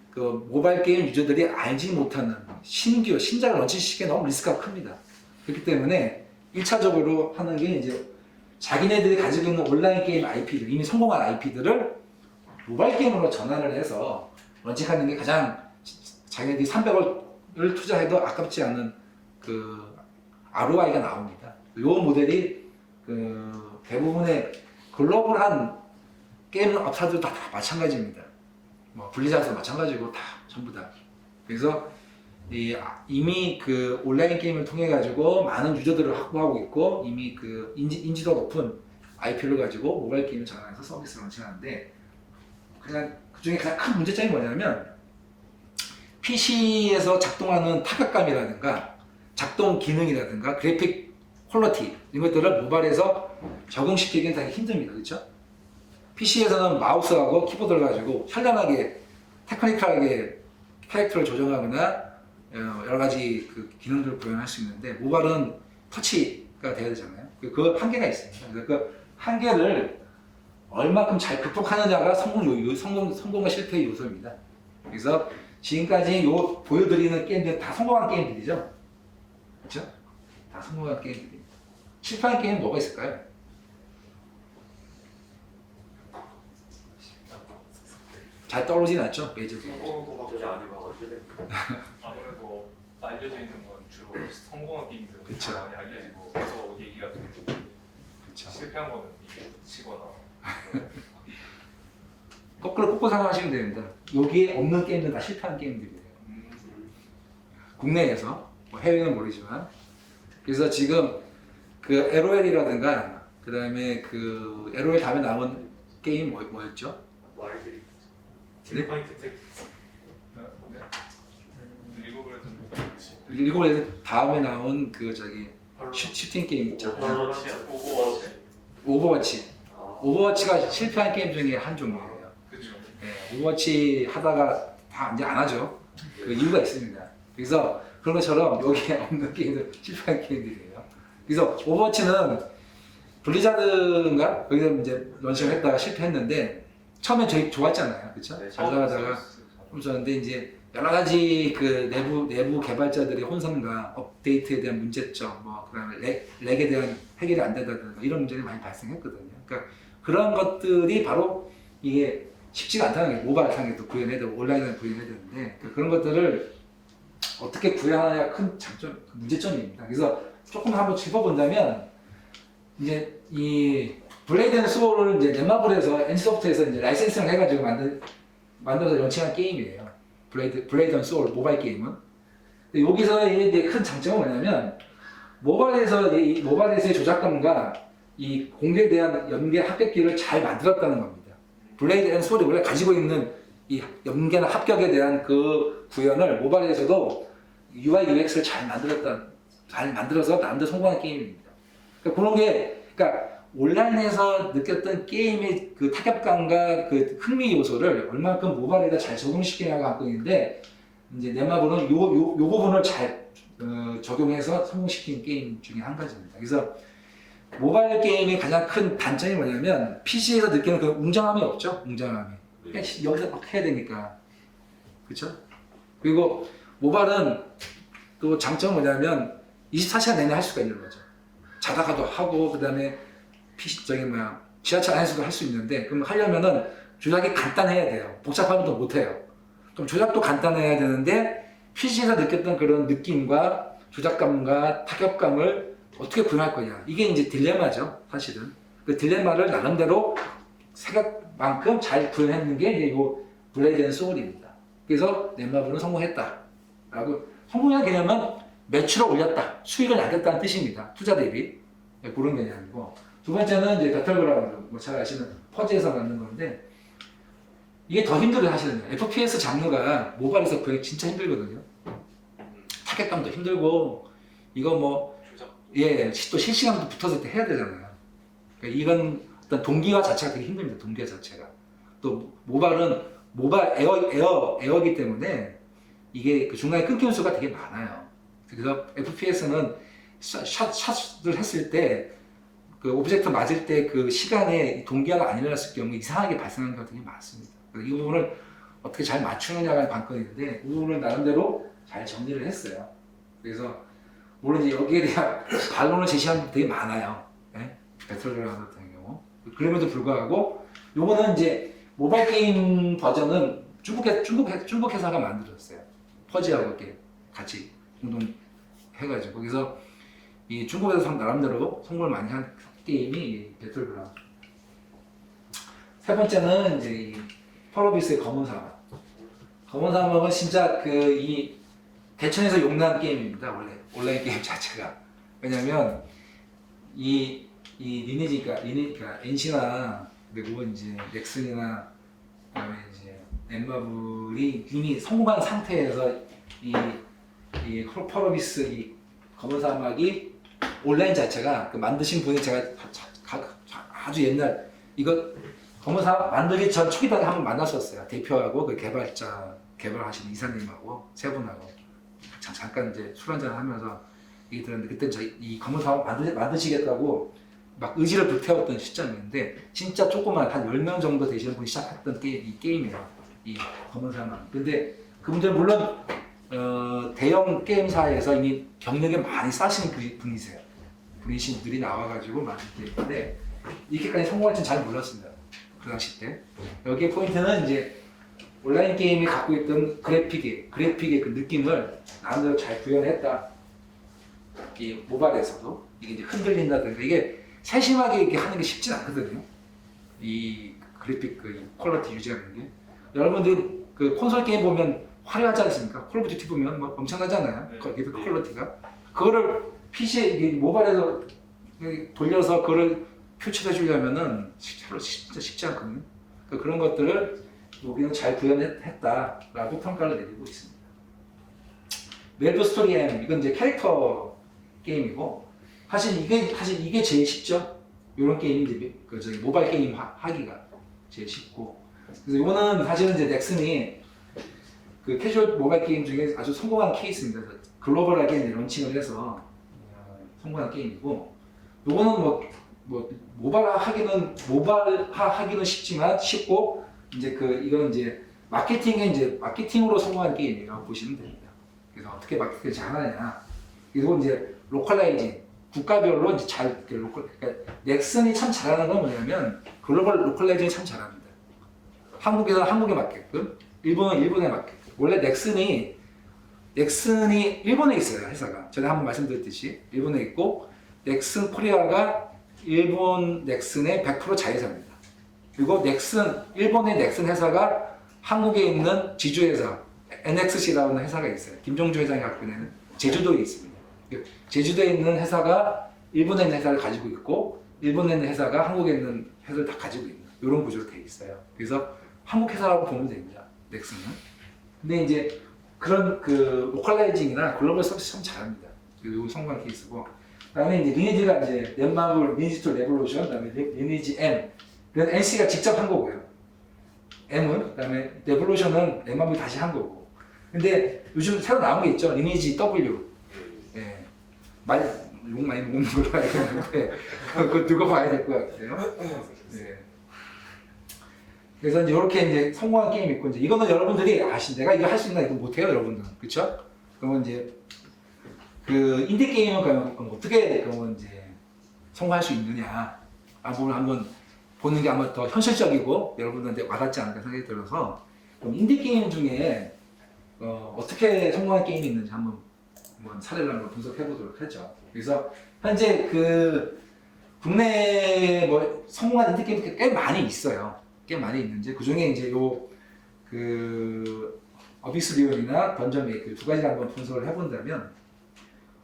그 모바일 게임 유저들이 알지 못하는 신작을 런칭시키기에 너무 리스크가 큽니다. 그렇기 때문에 1차적으로 하는 게 이제 자기네들이 가지고 있는 온라인 게임 IP들, 이미 성공한 IP들을 모바일 게임으로 전환을 해서 런칭하는 게 가장 자기네들이 300억을 투자해도 아깝지 않은 그 ROI가 나옵니다. 이 모델이 그 대부분의 글로벌한 게임 업사들도 다 마찬가지입니다. 뭐 블리자드도 마찬가지고 다 전부 다. 그래서 이미 그 온라인 게임을 통해 가지고 많은 유저들을 확보하고 있고 이미 그 인지도 높은 IP를 가지고 모바일 게임을 전환해서 서비스를 런칭하는데 그냥 그 중에 가장 큰 문제점이 뭐냐면 PC에서 작동하는 타격감이라든가 작동 기능이라든가 그래픽 퀄리티 이런 것들을 모바일에서 적용시키기는 되게 힘듭니다. 그렇죠? PC에서는 마우스하고 키보드를 가지고 현란하게 테크니컬하게 캐릭터를 조정하거나 여러 가지 그 기능들을 구현할 수 있는데 모바일은 터치가 돼야 되잖아요. 그 한계가 있습니다. 그래서 그 한계를 얼마큼 잘 극복하느냐가 성공과 실패의 요소입니다. 그래서 지금까지 보여드리는 게임들 다 성공한 게임들이죠. 그렇죠? 다 성공한 게임들입니다. 실패한 게임은 뭐가 있을까요? 잘 떠오르진 않죠? 메이저도. 아무래도 알려져 있는 건 주로 성공한 게임들 그쵸. 많이 알려지고 그래서 얘기가 되고 그렇죠. 실패한 거는 이게 치거나 거꾸로 생각하시면 됩니다. 여기에 없는 게임들은 다 실패한 게임들이에요. 국내에서 뭐 해외는 모르지만 그래서 지금 그 LOL이라든가 그 다음에 그 LOL 다음에 나온 게임 뭐였죠? 와일드 네? 포인트 텍스 리그 오브 레전드 리그 오브 레전드 다음에 나온 그 저기 슈팅 게임 있죠. 오버워치. 오버워치가 실패한 게임 중에 한 종류예요. 그렇죠. 네, 오버워치 하다가 다 이제 안 하죠. 그 이유가 있습니다. 그래서 그런 것처럼 여기에 없는 게임들 실패한 게임들이에요. 그래서 오버워치는 블리자드인가 거기서 이제 런칭을 했다가 실패했는데 처음에 저희 좋았잖아요, 그렇죠? 네, 잘 나가다가 좀 좋았는데 이제 여러 가지 그 내부 개발자들의 혼선과 업데이트에 대한 문제점, 뭐 그다음에 렉에 대한 해결이 안 된다든가 이런 문제들이 많이 발생했거든요. 그러니까 그런 것들이 바로 이게 쉽지가 않다는 게 모바일 상에도 구현해야 되고 온라인에도 구현해야 되는데 그런 것들을 어떻게 구현하느냐 큰 장점, 문제점입니다. 그래서 조금 한번 짚어본다면 이제 이 블레이드 앤 소울을 이제 넷마블에서 NC소프트에서 이제 라이센싱을 해가지고 만들어서 런칭한 게임이에요. 블레이드 앤 소울 모바일 게임은. 근데 여기서의 이제 큰 장점은 뭐냐면 모바일에서의 조작감과 이 공개에 대한 연계 합격기를 잘 만들었다는 겁니다. 블레이드 앤 소울이 원래 가지고 있는 이 연계나 합격에 대한 그 구현을 모바일에서도 UI, UX를 잘 만들어서 나름대로 성공한 게임입니다. 그러니까 그런 게, 그러니까 온라인에서 느꼈던 게임의 그 타격감과 그 흥미 요소를 얼마큼 모바일에다 잘 적용시키냐가 관건인데, 이제 넷마블은 요 부분을 잘 적용해서 성공시킨 게임 중에 한 가지입니다. 그래서 모바일 게임의 가장 큰 단점이 뭐냐면 PC에서 느끼는 그 웅장함이 없죠. 웅장함이. 그냥 여기서 막 해야 되니까. 그렇죠? 그리고 모바일은 또 장점은 뭐냐면 24시간 내내 할 수가 있는 거죠. 자다가도 하고 그다음에 지하철 안에서도 할 수 있는데 그럼 하려면은 조작이 간단해야 돼요. 복잡하면 또 못해요. 좀 조작도 간단해야 되는데 PC에서 느꼈던 그런 느낌과 조작감과 타격감을 어떻게 구현할 거냐. 이게 이제 딜레마죠, 사실은. 그 딜레마를 나름대로 생각만큼 잘 구현했는 게 이제 이 블레이드 앤 소울입니다. 그래서 넷마블은 성공했다라고. 성공한 개념은 매출을 올렸다, 수익을 남겼다는 뜻입니다. 투자 대비. 네, 그런 개념이고. 두 번째는 이제 배틀그라운드, 뭐 잘 아시는 퍼즈에서 만든 건데, 이게 더 힘들어요, 사실은. FPS 장르가 모바일에서 구하기 진짜 힘들거든요. 타겟감도 힘들고, 이거 뭐, 조작. 예, 또 실시간도 붙어서 이렇게 해야 되잖아요. 그러니까 이건 어떤 동기화 자체가 되게 힘듭니다, 동기화 자체가. 또 모바일은 모바일 에어기 때문에 이게 그 중간에 끊기는 수가 되게 많아요. 그래서 FPS는 샷을 했을 때 그 오브젝트 맞을 때 그 시간에 동기화가 안 일어났을 경우에 이상하게 발생하는 경우가 되게 많습니다. 그래서 이 부분을 어떻게 잘 맞추느냐가 관건이 있는데 그 부분을 나름대로 잘 정리를 했어요. 그래서 물론 이제 여기에 대한 반론을 제시한 분들이 되게 많아요. 네? 배틀그라운드 같은 경우. 그럼에도 불구하고 요거는 이제 모바일 게임 버전은 중국 회사가 만들었어요. 퍼지하고 이렇게 같이 공동 해가지고 그래서 이 중국에서 나름대로 성공을 많이 한 게임이 배틀그라운드. 세 번째는 이제 이 펄어비스의 검은 사막. 검은 사막은 진짜 그 이 대천에서 용난 게임입니다. 원래 온라인 게임 자체가. 왜냐면 이 리니지가 NC나 그리고 이제 넥슨이나 그다음에 이제 넷마블이 이미 성공한 상태에서 이 펄어비스 이 검은 사막이 온라인 자체가 그 만드신 분이 제가 아주 옛날 이거 검은 사막 만들기 전 초기에 한번 만났었어요. 대표하고 그 개발하시는 이사님하고 세 분하고 잠깐 이제 술 한잔 하면서 얘기 들었는데 그때 이 검은 사막 만드시겠다고 막 의지를 불태웠던 시점이었는데 진짜 조그만 한 10명 정도 되시는 분이 시작했던 이 게임이에요. 이 검은 사막. 근데 그분들은 물론 대형 게임사에서 이미 경력이 많이 쌓으신 분이세요. 분들이 나와가지고 만든 게임인데 이렇게까지 성공할지는 잘 몰랐습니다. 그 당시 때. 여기에 포인트는 이제 온라인 게임이 갖고 있던 그래픽의 그 느낌을 나름대로 잘 구현했다. 이 모바일에서도 이게 이제 흔들린다든가 이게 세심하게 이렇게 하는 게 쉽진 않거든요. 이 그래픽 그 퀄리티 유지하는 게. 여러분들 그 콘솔 게임 보면 화려하지 않습니까? 콜 오브 듀티 보면 뭐 엄청나잖아요. 네. 그 퀄리티가. 그거를 PC에 이게 모바일에서 돌려서 그거를 표출해 주려면은 진짜 쉽지 않거든요. 그러니까 그런 것들을 여기는 잘 구현했다라고 평가를 내리고 있습니다. 멜브 스토리 M 이건 이제 캐릭터 게임이고 사실 이게 제일 쉽죠. 이런 게임이 이제 그 저기 모바일 게임 하기가 제일 쉽고 그래서 이거는 사실은 이제 넥슨이 그 캐주얼 모바일 게임 중에 아주 성공한 케이스입니다. 글로벌하게 이제 런칭을 해서 성공한 게임이고 요거는 모바일화 하기는 쉽고 이제 이건 이제 마케팅으로 성공한 게임이라고 보시면 됩니다. 그래서 어떻게 마케팅을 잘하느냐. 그리고 이제 로컬라이징 국가별로 이제 그러니까 넥슨이 참 잘하는 건 뭐냐면 글로벌 로컬라이징이 참 잘합니다. 한국에서 한국에 맞게끔, 일본은 일본에 맞게끔. 원래 넥슨이 일본에 있어요, 회사가. 전에 한번 말씀드렸듯이 일본에 있고 넥슨 코리아가 일본 넥슨의 100% 자회사입니다. 그리고 일본의 넥슨 회사가 한국에 있는 지주회사 NXC라는 회사가 있어요. 김종주 회장이 갖고 있는 제주도에 있습니다. 제주도에 있는 회사가 일본에 있는 회사를 가지고 있고 일본에 있는 회사가 한국에 있는 회사를 다 가지고 있는 이런 구조로 되어 있어요. 그래서 한국 회사라고 보면 됩니다. 넥슨은. 근데 이제 그런 그 로컬라이징이나 글로벌 서비스 참 잘합니다. 이 성공한 케이스고. 그다음에 이제 리니지가 이제 넷마블 리니지 투 레볼루션, 그다음에 리니지 M. 그래서 NC가 직접 한 거고요. M은 그다음에 레볼루션은 넷마블이 다시 한 거고. 근데 요즘 새로 나온 게 있죠. 리니지 W. 예. 욕 많이 먹는 걸로 알고 있는데 그거 두고 봐야 될 것 같아요. 예. 그래서 이제 이렇게 이제 성공한 게임이 있고 이제 이거는 여러분들이 내가 이거 할 수 있나 이거 못해요, 여러분들은. 그렇죠? 그러면 이제 그 인디 게임은 그럼 어떻게 그러면 이제 성공할 수 있느냐 부분을 한번 보는 게 아마 더 현실적이고 여러분들한테 와닿지 않을까 생각이 들어서 그럼 인디 게임 중에 어떻게 성공한 게임이 있는지 한번 사례를 한번 분석해 보도록 하죠. 그래서 현재 그 국내 성공한 인디 게임 꽤 많이 있어요. 꽤 많이 있는데 그 중에 이제 어비스 리온이나 던전 메이크 두 가지를 한번 분석을 해본다면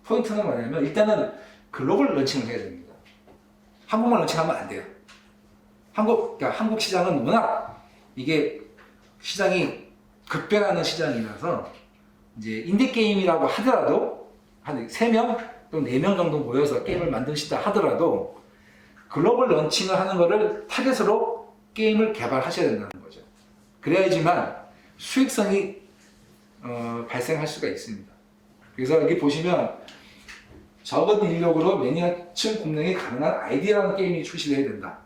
포인트는 뭐냐면 일단은 글로벌 런칭을 해야 됩니다. 한국만 런칭하면 안 돼요. 그러니까 한국 시장은 워낙 이게 시장이 급변하는 시장이라서 이제 인디 게임이라고 하더라도 한 3명 또는 4명 정도 모여서 게임을 만드시다 하더라도 글로벌 런칭을 하는 거를 타겟으로 게임을 개발하셔야 된다는 거죠. 그래야지만 수익성이 발생할 수가 있습니다. 그래서 여기 보시면 적은 인력으로 매니아층 공략이 가능한 아이디어라는 게임이 출시를 해야 된다.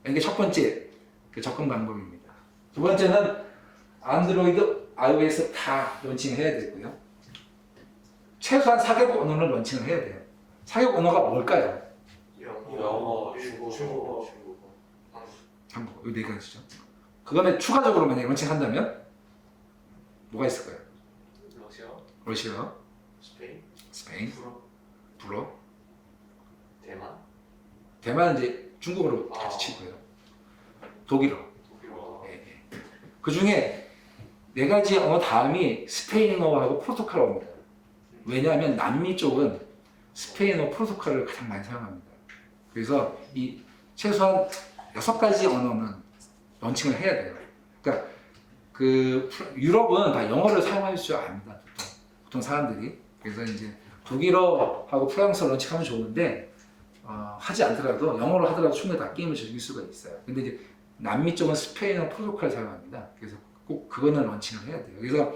이게 첫 번째 그 접근 방법입니다. 두 번째는 안드로이드, iOS 다 런칭해야 되고요. 최소한 4개국 언어를 런칭을 해야 돼요. 4개국 언어가 뭘까요? 영어, 중국어, 한국, 이 4가지죠. 그다음에 추가적으로 만약에 런칭한다면 뭐가 있을까요? 러시아, 러시아, 스페인, 스페인, 불어, 대만, 대만은 이제 중국어로 같이 치고요. 독일어. 독일어, 그 중에 4가지 언어 다음이 스페인어하고 포르투갈어입니다. 왜냐하면 남미 쪽은 스페인어, 포르투갈을 가장 많이 사용합니다. 그래서 이 최소한 6가지 언어는 런칭을 해야 돼요. 그러니까 그 유럽은 다 영어를 사용할 줄 압니다. 보통 사람들이. 그래서 이제 독일어하고 프랑스어 런칭하면 좋은데 하지 않더라도 영어로 하더라도 충분히 다 게임을 즐길 수가 있어요. 근데 이제 남미 쪽은 스페인어, 포르투갈을 사용합니다. 그래서 꼭 그거는 런칭을 해야 돼요. 그래서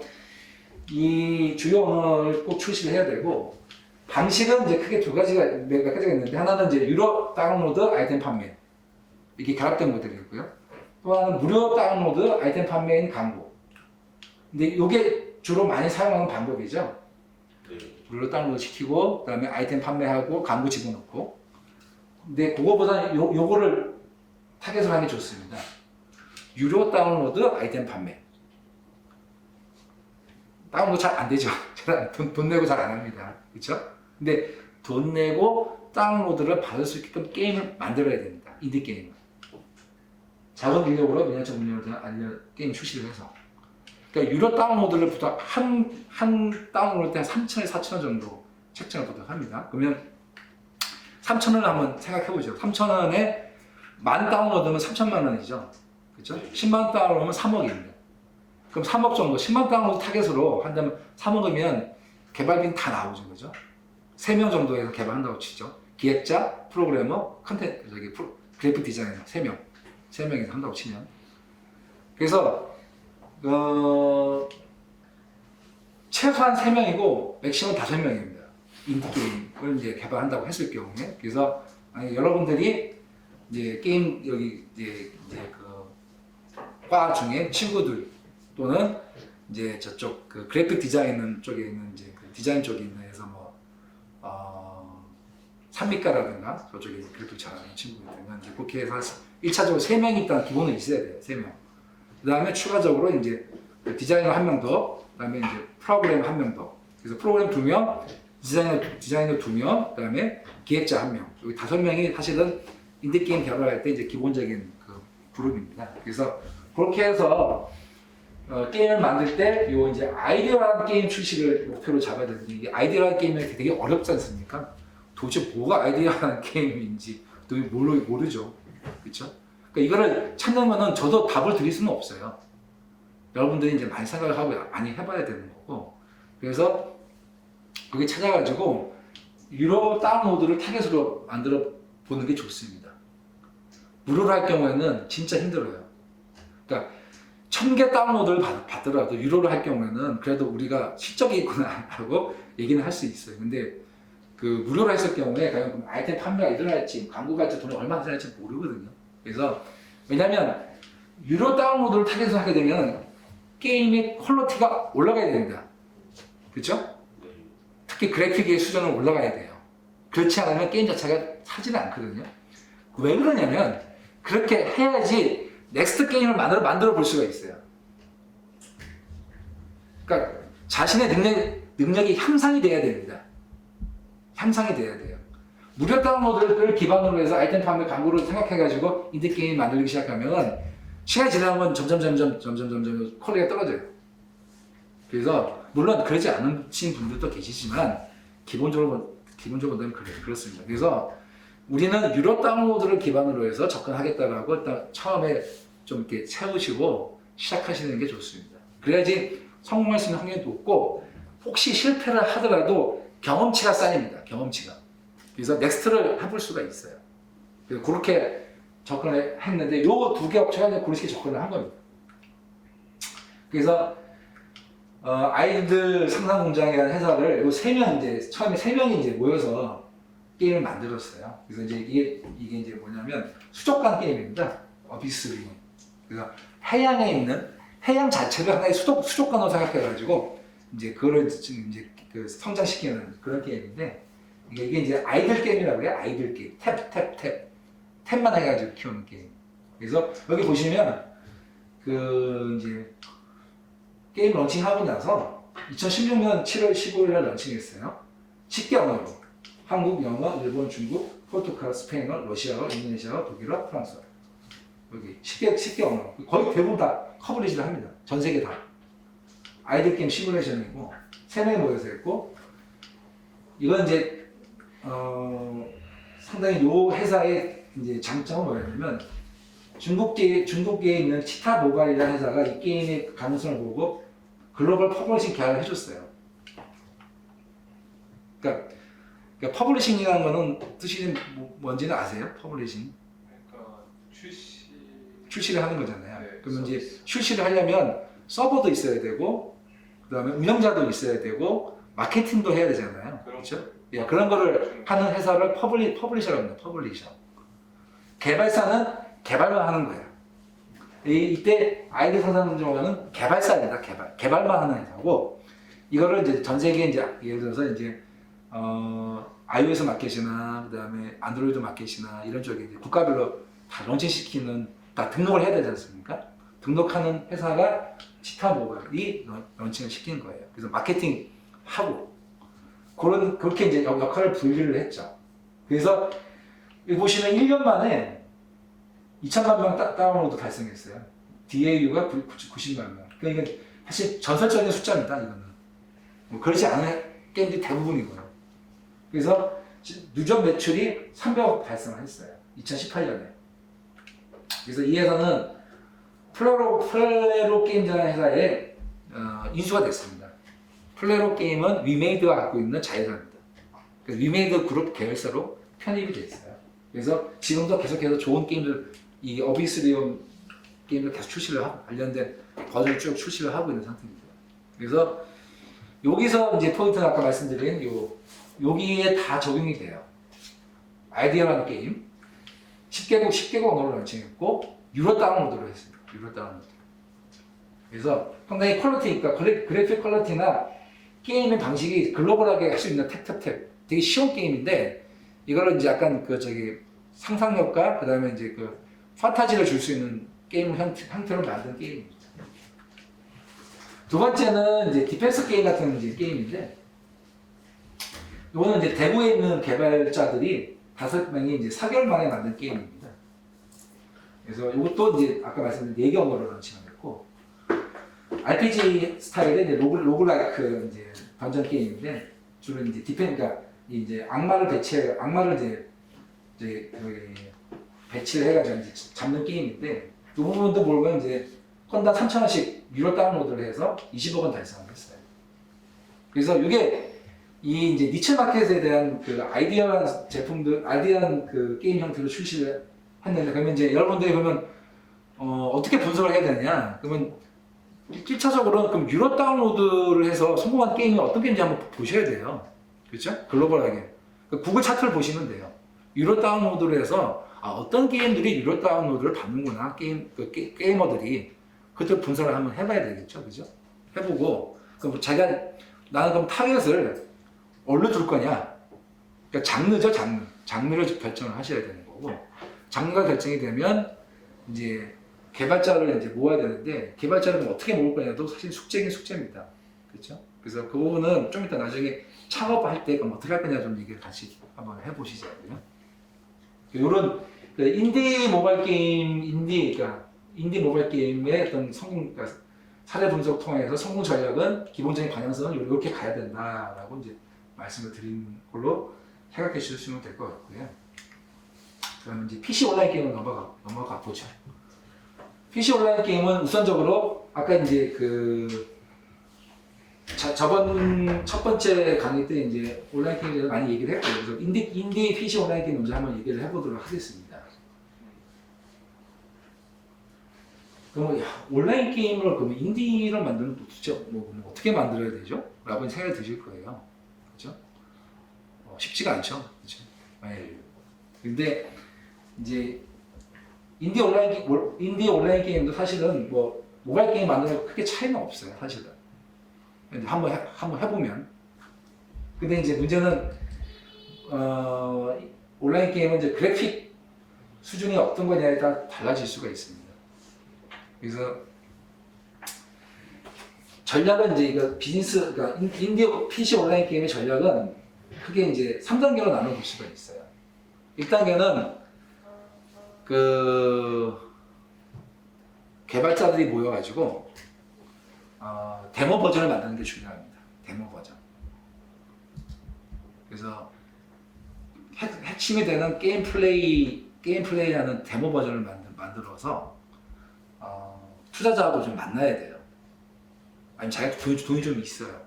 이 주요 언어를 꼭 출시를 해야 되고 방식은 이제 크게 몇 가지가 있는데 하나는 이제 유료 다운로드 아이템 판매 이게 결합된 모델이고요. 또 하나는 무료 다운로드 아이템 판매인 광고. 근데 이게 주로 많이 사용하는 방법이죠. 무료 다운로드 시키고 그다음에 아이템 판매하고 광고 집어넣고. 근데 그거보다 요거를 타겟으로 하는 게 좋습니다. 유료 다운로드 아이템 판매. 다운로드 잘 안 되죠. 돈 내고 잘 안 합니다. 그렇죠? 근데 돈 내고 다운로드를 받을 수 있게끔 게임을 만들어야 됩니다. 인디 게임을. 작은 인력으로 매니아층 운영을 게임 출시를 해서. 그러니까 유료 다운로드를 보통 한 다운로드 때 한 3,000원, 4,000원 정도 책정을 보통 합니다. 그러면 3,000원을 한번 생각해 보죠. 3,000원에 만 다운로드면 3천만 원이죠. 그렇죠? 10만 다운로드면 3억입니다. 그럼 3억 정도, 10만 다운로드 타겟으로 한다면 3억이면 개발비는 다 나오죠. 그죠? 3명 정도에서 개발한다고 치죠. 기획자, 프로그래머, 그래픽 디자이너 3명에서 한다고 치면. 그래서 최소한 3명이고 맥시멈 5명입니다. 인디게임을 이제 개발한다고 했을 경우에. 그래서 여러분들이 이제 게임 여기 이제 그 과 중에 친구들 또는 이제 저쪽 그 그래픽 디자인 쪽에 있는 이제 그 디자인 쪽에 있는 해서 산미과라든가 저쪽에 그래픽 잘하는 친구들은 이제 그렇게 해서 1차적으로 3명이 일단 기본은 있어야 돼요. 3명. 그 다음에 추가적으로 이제 디자이너 1명 더, 그 다음에 이제 프로그래머 1명 더. 그래서 프로그래머 2명, 디자이너 2명, 그 다음에 기획자 1명. 여기 5명이 사실은 인디게임 개발할 때 이제 기본적인 그 그룹입니다. 그래서 그렇게 해서 게임을 만들 때 요 이제 아이디어라는 게임 출시를 목표로 잡아야 되는데 이게 아이디어라는 게임이 되게 어렵지 않습니까? 도대체 뭐가 아이디어라는 게임인지 또 모르죠. 그렇죠? 그러니까 이거를 찾는 거는 저도 답을 드릴 수는 없어요. 여러분들이 이제 많이 생각을 하고 많이 해봐야 되는 거고. 그래서 그게 찾아가지고 유료 다운로드를 타겟으로 만들어 보는 게 좋습니다. 무료로 할 경우에는 진짜 힘들어요. 그러니까 1000개 다운로드를 받더라도 유료로 할 경우에는 그래도 우리가 실적이 있구나 하고 얘기는 할 수 있어요. 근데 그 무료로 했을 경우에 과연 아이템 판매가 일어날지 광고가 할지 돈이 얼마나 들어갈지 모르거든요. 그래서 왜냐면 유료 다운로드를 타겟으로 하게 되면 게임의 퀄리티가 올라가야 됩니다. 그렇죠? 특히 그래픽의 수준은 올라가야 돼요. 그렇지 않으면 게임 자체가 사지는 않거든요. 왜 그러냐면 그렇게 해야지 넥스트 게임을 만들어 볼 수가 있어요. 그러니까 자신의 능력이 향상이 돼야 됩니다. 향상이 돼야 돼요. 무료 다운로드를 기반으로 해서 아이템 판매 광고를 생각해가지고 인디게임 만들기 시작하면 시간이 지나면 점점 퀄리티가 떨어져요. 그래서 물론 그러지 않으신 분들도 계시지만 기본적으로 그렇습니다. 그래서 우리는 유료 다운로드를 기반으로 해서 접근하겠다라고 일단 처음에 좀 이렇게 세우시고 시작하시는 게 좋습니다. 그래야지 성공할 수 있는 확률이 높고 혹시 실패를 하더라도 경험치가 쌓입니다. 경험치가. 그래서 넥스트를 해볼 수가 있어요. 그래서 그렇게 접근을 했는데 이 두 개 업체가 이제 그렇게 접근을 한 겁니다. 그래서 아이들 상상공장이라는 회사를 요 세 명 이제 처음에 세 명이 이제 모여서 게임을 만들었어요. 그래서 이제 이게 이제 뭐냐면 수족관 게임입니다. 어비스 리움. 그래서 해양에 있는 해양 자체를 하나의 수족관으로 생각해가지고 이제 그걸 이제 그 성장시키는 그런 게임인데 이게 이제 아이들 게임이라고 해요. 아이들 게임. 탭만 해가지고 키우는 게임. 그래서 여기 보시면 그 이제 게임 런칭하고 나서 2016년 7월 15일날 런칭했어요. 10개 언어로 한국, 영어, 일본, 중국, 포르투갈, 스페인어, 러시아어, 인도네시아어, 독일어, 프랑스어 여기 10개 언어 거의 대부분 다 커버리지를 합니다. 전 세계 다. 아이들 게임 시뮬레이션이고 3명이 모여서 했고 이건 이제 상당히 요 회사의 이제 장점은 뭐냐면 중국계에 있는 치타 모바일이라는 회사가 이 게임의 가능성을 보고 글로벌 퍼블리싱 계약을 해줬어요. 그러니까 퍼블리싱이라는 거는 뜻이 뭔지는 아세요? 퍼블리싱 그러니까 출시를 하는 거잖아요. 네, 그러면 이제 서비스. 출시를 하려면 서버도 있어야 되고 그다음에 운영자도 있어야 되고 마케팅도 해야 되잖아요. 그렇죠? 예, 그런 거를 하는 회사를 퍼블리셔라고 합니다. 퍼블리셔. 개발사는 개발만 하는 거예요. 이때 아이들 상상공장은 개발사입니다. 개발만 하는 회사고 이거를 이제 전 세계에 이제 예를 들어서 이제 iOS 마켓이나 그다음에 안드로이드 마켓이나 이런 쪽에 이제 국가별로 다 런칭시키는 다 등록을 해야 되지 않습니까? 등록하는 회사가 치타 모바일이 런칭을 시킨 거예요. 그래서 마케팅 하고 그렇게 이제 역할을 분리를 했죠. 그래서 여기 보시면 1년 만에 2천만 명 다운로드 달성했어요. DAU가 90만 명. 그러니까 사실 전설적인 숫자입니다. 이거는 뭐 그렇지 않은 게임들이 대부분이고요. 그래서 누적 매출이 300억 달성을 했어요. 2018년에. 그래서 이 회사는 플레로 게임이라는 회사에 인수가 됐습니다. 플레로 게임은 위메이드가 갖고 있는 자회사입니다. 위메이드 그룹 계열사로 편입이 됐어요. 그래서 지금도 계속해서 좋은 게임들, 이 어비스리움 게임을 계속 출시를 하고 관련된 버전을 쭉 출시를 하고 있는 상태입니다. 그래서 여기서 이제 포인트는 아까 말씀드린 여기에 다 적용이 돼요. 아이디어라는 게임 10개국 언어로 런칭했고 유로 다운로드로 했습니다. 유로 다운로드. 그래서 상당히 퀄리티니까 그래픽 퀄리티나 게임의 방식이 글로벌하게 할 수 있는 탭 되게 쉬운 게임인데 이거를 이제 약간 상상력과 그 다음에 이제 판타지를 줄 수 있는 게임 형태로 만든 게임입니다. 두 번째는 이제 디펜스 게임 같은 이제 게임인데 이거는 이제 대구에 있는 개발자들이 5명이 이제 4개월 만에 만든 게임입니다. 그래서 이것도 이제 아까 말씀드린 4개 언어로 런칭했고 RPG 스타일의 이제 로그라이크 이제 던전 게임인데 주로 이제 그러니까 이제 악마를 배치를 해가지고 이제 잡는 게임인데 이 부분도 보면 이제 건당 3,000원씩 유료 다운로드를 해서 20억 원 달성을 했어요. 그래서 이게 이 이제 니치 마켓에 대한 아이디어한 제품들, 아이디어한 게임 형태로 출시를 했는데 그러면 이제 여러분들이 그러면 어떻게 분석을 해야 되느냐? 그러면 1차적으로는 그럼 유료 다운로드를 해서 성공한 게임이 어떤 게임인지 한번 보셔야 돼요. 그렇죠? 글로벌하게. 구글 차트를 보시면 돼요. 유료 다운로드를 해서 어떤 게임들이 유료 다운로드를 받는구나. 게이머들이 그때 분석을 한번 해봐야 되겠죠. 그죠? 해보고 그럼 나는 그럼 타겟을 어디로 둘 거냐? 그러니까 장르죠, 장르를 결정을 하셔야 되는 거고 장르가 결정이 되면 이제 개발자를 이제 모아야 되는데 개발자를 어떻게 모을 거냐도 사실 숙제긴 숙제입니다. 그렇죠? 그래서 그 부분은 좀 이따 나중에 창업할 때 그럼 어떻게 할 거냐 좀 얘기를 같이 한번 해보시죠. 이런 인디 모바일 게임의 어떤 성공, 사례 분석 통해서 성공 전략은 기본적인 방향성은 이렇게 가야 된다라고 이제 말씀을 드린 걸로 생각해 주시면 될 것 같고요. 그러면 이제 PC 온라인 게임으로 넘어가 보죠. PC 온라인 게임은 우선적으로 아까 이제 저번 첫 번째 강의 때 이제 온라인 게임에 대해서 많이 얘기를 했고요. 그래서 인디 PC 온라인 게임 먼저 한번 얘기를 해보도록 하겠습니다. 그럼 온라인 게임을 그러면 인디를 만드는 도대체 뭐 어떻게 만들어야 되죠? 라고 생각이 드실 거예요. 그렇죠? 쉽지가 않죠. 그렇죠? 네. 근데 이제 인디 온라인 게임도 사실은 뭐 모바일 게임 만드는 거 크게 차이는 없어요. 사실은. 한번 해보면. 근데 이제 문제는 온라인 게임은 이제 그래픽 수준이 어떤 거냐에 따라 달라질 수가 있습니다. 그래서 전략은 이제 이거 비즈니스, 그러니까 인디 PC 온라인 게임의 전략은 크게 이제 3단계로 나눠볼 수가 있어요. 1단계는 개발자들이 모여가지고 데모 버전을 만드는 게 중요합니다. 데모 버전. 그래서 핵심이 되는 게임 플레이라는 데모 버전을 만들어서 투자자하고 좀 만나야 돼요. 아니면 자기가 돈이 좀 있어요.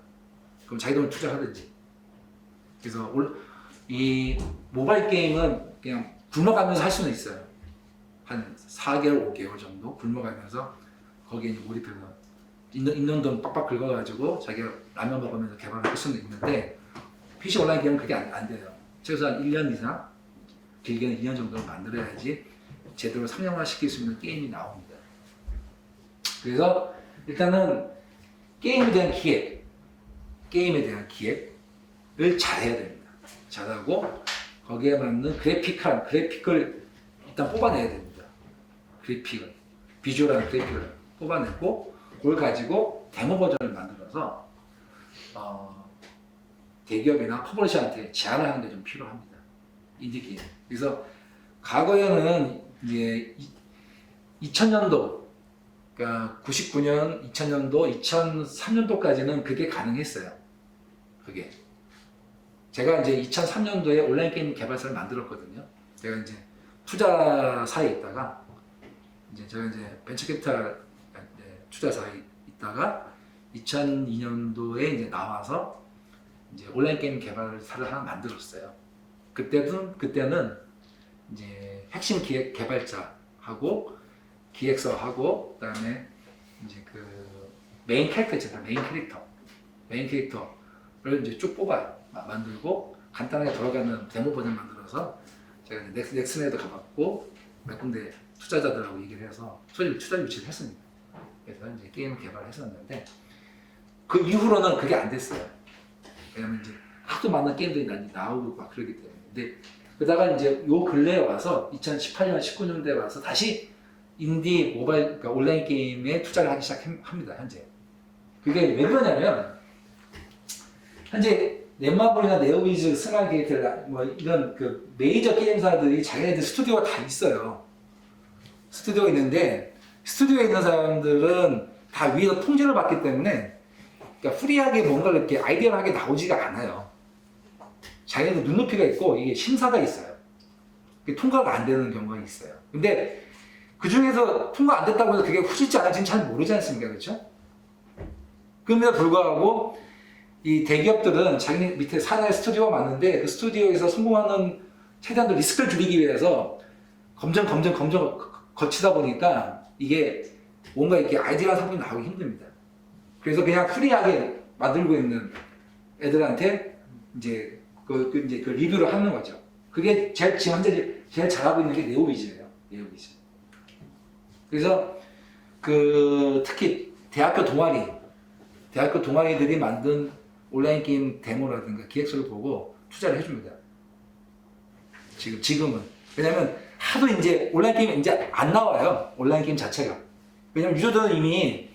그럼 자기 돈을 투자하든지. 그래서 이 모바일 게임은 그냥 굶어가면서 할 수는 있어요. 한 4개월, 5개월 정도 굶어가면서 거기에 이제 몰입해서 있는 돈 빡빡 긁어가지고 자기가 라면 먹으면서 개발할 수는 있는데 PC 온라인 게임은 그게 안 돼요. 최소한 1년 이상, 길게는 2년 정도를 만들어야지 제대로 상용화 시킬 수 있는 게임이 나옵니다. 그래서 일단은 게임에 대한 기획을 잘해야 됩니다. 잘하고 거기에 맞는 그래픽을 일단 뽑아내야 됩니다. 비주얼한 그래픽을 뽑아내고 그걸 가지고 데모 버전을 만들어서 대기업이나 퍼블리셔한테 제안을 하는 게 좀 필요합니다. 인디 게임. 그래서 과거에는 이제 2000년도, 그러니까 99년, 2000년도, 2003년도까지는 그게 가능했어요. 그게. 제가 이제 2003년도에 온라인 게임 개발사를 만들었거든요. 제가 이제 투자사에 있다가 제가 이제 벤처캐피탈 투자사에 있다가 2002년도에 이제 나와서 이제 온라인 게임 개발사를 하나 만들었어요. 그때는 이제 핵심 개발자하고 기획서하고 그다음에 이제 메인 캐릭터 있잖아요. 메인 캐릭터를 이제 쭉 만들고 간단하게 돌아가는 데모 버전 만들어서 제가 이제 넥슨에도 가봤고 몇 군데 투자자들하고 얘기를 해서 투자 유치를 했습니다. 그래서 이제 게임을 개발했었는데 그 이후로는 그게 안 됐어요. 왜냐면 이제 하도 많은 게임들이 나오고 막 그러기 때문에. 근데 그러다가 이제 요 근래에 와서 2018년, 19년대에 와서 다시 인디 모바일, 그러니까 온라인 게임에 투자를 하기 시작합니다. 현재. 그게 왜 그러냐면 현재 넷마블이나 네오비즈, 스마일게이트 뭐 이런 메이저 게임사들이 자기네들 스튜디오가 다 있어요. 스튜디오가 있는데 스튜디오에 있는 사람들은 다 위에서 통제를 받기 때문에 그러니까 프리하게 뭔가를 이렇게 아이디어하게 나오지가 않아요. 자기네들 눈높이가 있고 이게 심사가 있어요. 통과가 안 되는 경우가 있어요. 근데 그 중에서 통과 안 됐다고 해서 그게 후질지 안 할지는 잘 모르지 않습니까? 그렇죠? 그럼에도 불구하고 이 대기업들은 자기 밑에 산하의 스튜디오가 많은데 그 스튜디오에서 성공하는 최대한 리스크를 줄이기 위해서 검정 거치다 보니까 이게 뭔가 이렇게 아이디어한 상품이 나오기 힘듭니다. 그래서 그냥 프리하게 만들고 있는 애들한테 이제 그 리뷰를 하는 거죠. 그게 지금 현재 제일 잘하고 있는 게 네오비즈예요. 네오비즈. 그래서 특히 대학교 동아리들이 만든 온라인 게임 데모라든가 기획서를 보고 투자를 해줍니다. 지금은. 왜냐면 하도 이제 온라인 게임이 이제 안 나와요. 온라인 게임 자체가. 왜냐면 유저들은 이미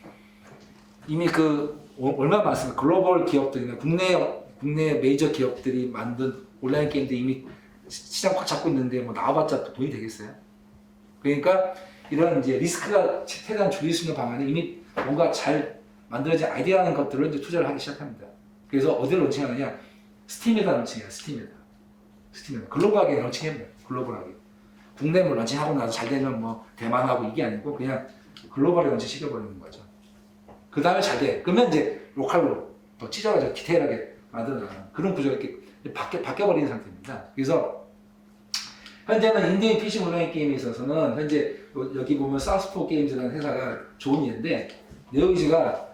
얼마나 많습니까? 글로벌 기업들이나 국내 메이저 기업들이 만든 온라인 게임들 이미 시장 꽉 잡고 있는데 뭐 나와봤자 또 돈이 되겠어요? 그러니까 이런 이제 리스크가 최대한 줄일 수 있는 방안이 이미 뭔가 잘 만들어진 아이디어라는 것들을 이제 투자를 하기 시작합니다. 그래서 어디를 런칭하느냐? 스팀에다 런칭해요. 스팀에다. 글로벌하게 런칭합니다. 글로벌하게. 국내 뭐 런칭하고 나서 잘 되면 뭐 대만하고 이게 아니고 그냥 글로벌에 런칭 시켜버리는 거죠. 그 다음에 잘 돼. 그러면 이제 로컬로 더 찢어가지고 디테일하게 만들어나가는 그런 구조가 이렇게 바뀌어버리는 상태입니다. 그래서 현재는 인디 PC 온라인 게임에 있어서는 현재 여기 보면 사우스포 게임즈라는 회사가 좋은 예인데 네오이즈가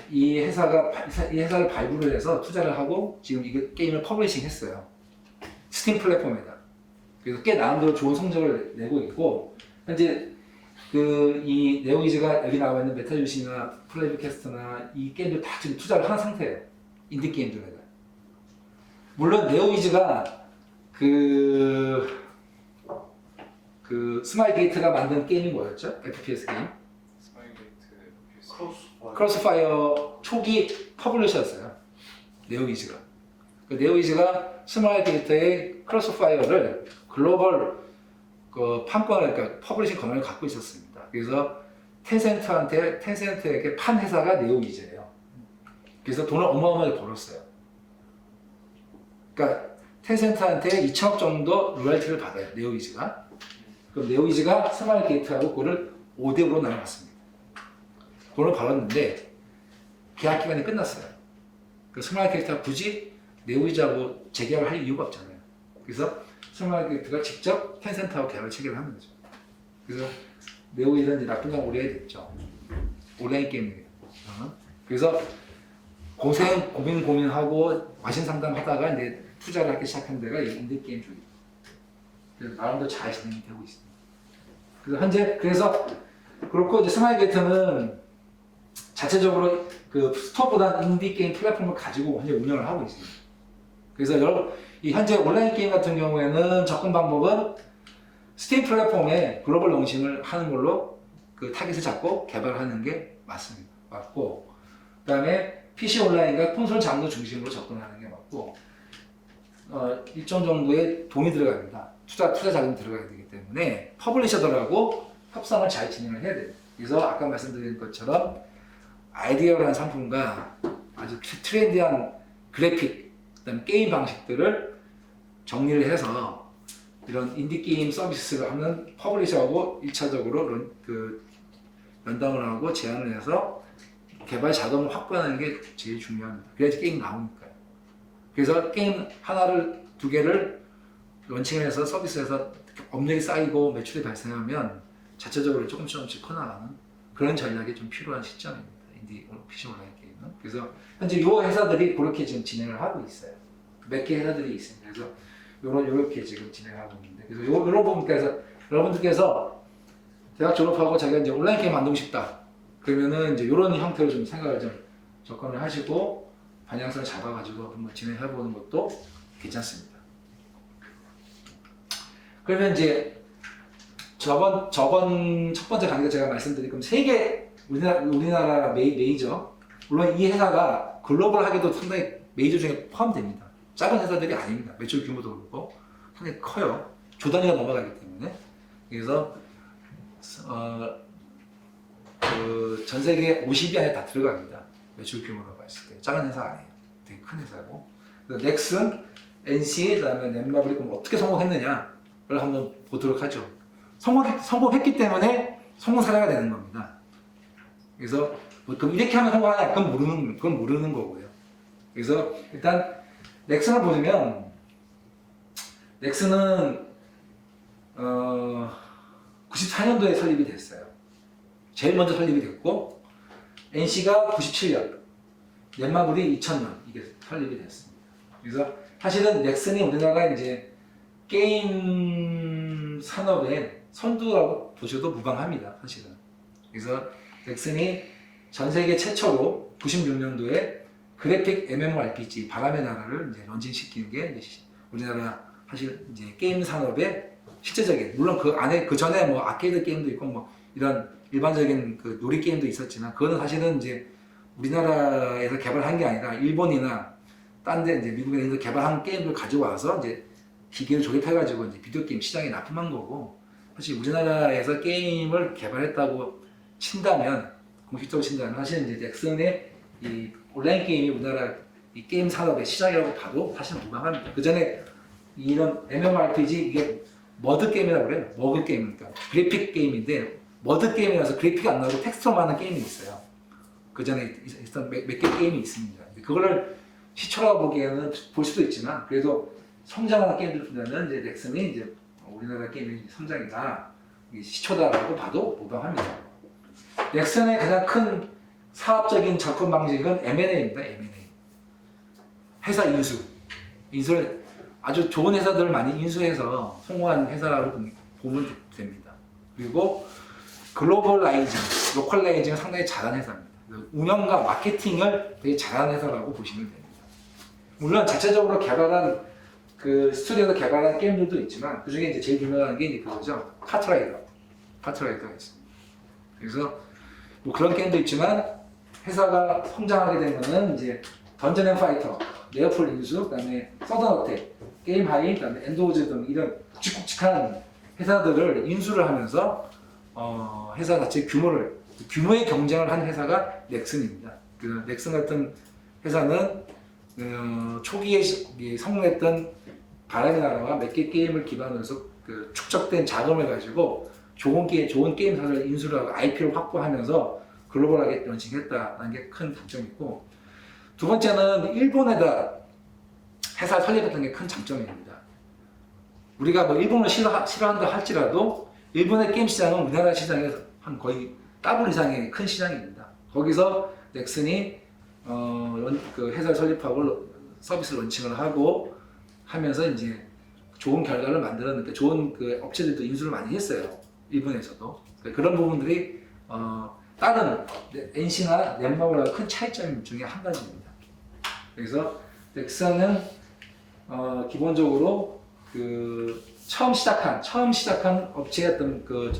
이 회사를 발굴을 해서 투자를 하고 지금 이 게임을 퍼블리싱 했어요. 스팀 플랫폼에다. 그래서 꽤 나름대로 좋은 성적을 내고 있고 현재 이 네오이즈가 여기 나와 있는 메타유시나 플레이브캐스트나 이 게임들 다 지금 투자를 한 상태예요. 인디 게임들에다. 물론 네오이즈가 스마일 게이트가 만든 게임이 뭐였죠? FPS 게임? 스마일게이트 크로스파이어 초기 퍼블리셔였어요. 네오이즈가. 네오이즈가 스마일 게이트의 크로스파이어를 글로벌 판권을, 그러니까 퍼블리싱 권한을 갖고 있었습니다. 그래서 텐센트에게 판 회사가 네오이즈예요. 그래서 돈을 어마어마하게 벌었어요. 그러니까 텐센트한테 2천억 정도 로열티를 받아요. 네오이즈가. 그럼 네오이즈가 스마일 게이트하고 그거를 5대5로 나눠갔습니다. 돈을 벌었는데 계약 기간이 끝났어요. 그 스마일 게이트가 굳이 네오이즈하고 재계약을 할 이유가 없잖아요. 그래서 스마일 게이트가 직접 텐센트하고 계약을 체결하는 거죠. 그래서 네오이즈는 나쁜 건 오래됐죠. 온라인 게임이에요. 그래서 고민하고 와신 상담하다가 이제 투자를 하기 시작한 데가 인디 게임 쪽이에요. 그래서 나름대로 잘 진행이 되고 있습니다. 그래서 현재 그렇고 이제 스마일 게이트는 자체적으로 그 스토어보다 인디 게임 플랫폼을 가지고 현재 운영을 하고 있습니다. 그래서 현재 온라인 게임 같은 경우에는 접근 방법은 스팀 플랫폼에 글로벌 런칭을 하는 걸로 그 타깃을 잡고 개발하는 게 맞습니다. 맞고 그다음에 PC 온라인과 콘솔 장르 중심으로 접근하는 게 맞고 일정 정도의 돈이 들어갑니다. 투자 자금이 들어가야 되기 때문에 퍼블리셔들하고 협상을 잘 진행을 해야 돼요. 그래서 아까 말씀드린 것처럼 아이디어라는 상품과 아주 트렌디한 그래픽, 그다음에 게임 방식들을 정리를 해서 이런 인디 게임 서비스를 하는 퍼블리셔하고 1차적으로 면담을 하고 제안을 해서 개발 자금을 확보하는 게 제일 중요합니다. 그래야지 게임이 나오니까요. 그래서 게임 하나를 두 개를 런칭해서 서비스에서 업력이 쌓이고 매출이 발생하면 자체적으로 조금씩 커나가는 그런 전략이 좀 필요한 시점입니다. 인디 PC 온라인 게임은. 그래서 현재 이 회사들이 그렇게 지금 진행을 하고 있어요. 몇 개 회사들이 있습니다. 그래서 요렇게 지금 진행하고 있는데 그래서 이런 부분께서 여러분들께서 대학 졸업하고 자기가 이제 온라인 게임 만들고 싶다. 그러면은 이제 이런 형태로 좀 생각을 좀 접근을 하시고 방향성을 잡아가지고 한번 진행해보는 것도 괜찮습니다. 그러면 이제 저번 첫 번째 강의가 제가 말씀드린 그럼 세계 우리나라 메이저 물론 이 회사가 글로벌하게도 상당히 메이저 중에 포함됩니다. 작은 회사들이 아닙니다. 매출 규모도 그렇고 상당히 커요. 조 단위가 넘어가기 때문에 그래서 전 세계 50위 안에 다 들어갑니다. 매출 규모로 봤을 때 작은 회사 아니에요. 되게 큰 회사고. 그래서 넥슨, NC, 그다음에 넷마블이 그럼 어떻게 성공했느냐를 한번 보도록 하죠. 성공했기 때문에 성공 사례가 되는 겁니다. 그래서 그럼 이렇게 하면 성공하냐? 그건 모르는 거고요. 그래서 일단 넥슨을 보시면 넥슨은 94년도에 설립이 됐어요. 제일 먼저 설립이 됐고 NC가 97년, 넷마블이 2000년 이게 설립이 됐습니다. 그래서 사실은 넥슨이 우리나라가 이제 게임 산업의 선두라고 보셔도 무방합니다. 사실은. 그래서 넥슨이 전 세계 최초로 96년도에 그래픽 MMORPG 바람의 나라를 이제 런칭시키는 게 이제 우리나라 사실 이제 게임 산업의 실제적인 물론 그 안에 그 전에 뭐 아케이드 게임도 있고 뭐 이런 일반적인 그 놀이 게임도 있었지만 그거는 사실은 이제 우리나라에서 개발한 게 아니라 일본이나 딴 데 이제 미국에서 개발한 게임을 가져와서 이제 기계를 조립해가지고 이제 비디오 게임 시장에 납품한 거고 사실 우리나라에서 게임을 개발했다고 친다면 공식적으로 친다면 사실 이제 넥슨의 이 온라인 게임이 우리나라 이 게임 산업의 시작이라고 봐도 사실 무방합니다. 그 전에 이런 MMORPG 이게 머드 게임이라고 그래요. 머그 게임, 그러니까 그래픽 게임인데 머드 게임이라서 그래픽이 안 나오고 텍스처만 하는 게임이 있어요. 그 전에 있었던 몇 개 게임이 있습니다. 그거를 시초라고 보기에는 볼 수도 있지만 그래도 성장하는 게임들 보면 이제 넥슨이 이제 우리나라 게임의 성장이다, 시초다라고 봐도 무방합니다. 넥슨의 가장 큰 사업적인 접근 방식은 M&A입니다. M&A. 회사 인수를 아주 좋은 회사들을 많이 인수해서 성공한 회사라고 보면 됩니다. 그리고 글로벌라이징, 로컬라이징을 상당히 잘하는 회사입니다. 운영과 마케팅을 되게 잘하는 회사라고 보시면 됩니다. 물론 자체적으로 개발한 그 스튜디오에서 개발한 게임들도 있지만 그 중에 이제 제일 유명한 게 이제 그거죠. 카트라이더가 있습니다. 그래서 뭐 그런 게임도 있지만 회사가 성장하게 되면은 이제 던전 앤 파이터, 네어풀 인수, 그다음에 서든 어택, 게임 하이, 그다음에 엔드오즈 등 이런 굵직굵직한 회사들을 인수를 하면서 회사 자체 규모의 경쟁을 한 회사가 넥슨입니다. 그 넥슨 같은 회사는 초기에 성공했던 바람의 나라와 몇 개 게임을 기반으로 해서 그 축적된 자금을 가지고 좋은 게임사를 인수를 하고 IP를 확보하면서 글로벌하게 런칭했다는 게 큰 장점이고, 두 번째는 일본에다 회사 설립했던 게 큰 장점입니다. 우리가 뭐 일본을 싫어한다 할지라도 일본의 게임 시장은 우리나라 시장에서 한 거의 더블 이상의 큰 시장입니다. 거기서 넥슨이 그 회사를 설립하고 서비스를 런칭을 하고 하면서 이제 좋은 결과를 만들었는데 좋은 그 업체들도 인수를 많이 했어요. 일본에서도. 그런 부분들이 다른 NC나 넷마블과 큰 차이점 중에 한 가지입니다. 그래서 넥슨은 기본적으로 그 처음 시작한 업체였던 그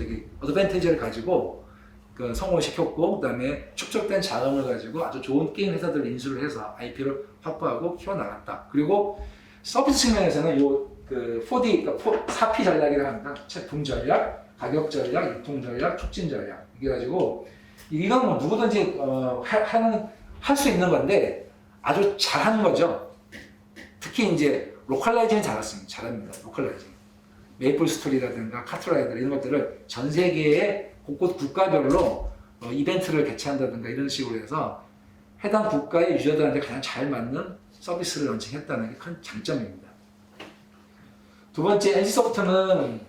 어드밴티지를 가지고 그 성공을 시켰고, 그다음에 축적된 자금을 가지고 아주 좋은 게임 회사들을 인수를 해서 IP를 확보하고 키워나갔다. 그리고 서비스 측면에서는 그 4D, 그러니까 4P 전략이라고 합니다. 제품 전략, 가격 전략, 유통 전략, 촉진 전략. 이게 가지고 이건 뭐 누구든지 할 수 있는 건데 아주 잘하는 거죠. 특히 이제 로컬라이징은 잘합니다. 로컬라이징. 메이플 스토리라든가 카트라이더 이런 것들을 전 세계의 곳곳 국가별로 이벤트를 개최한다든가 이런 식으로 해서 해당 국가의 유저들한테 가장 잘 맞는 서비스를 런칭했다는 게 큰 장점입니다. 두 번째, NC소프트는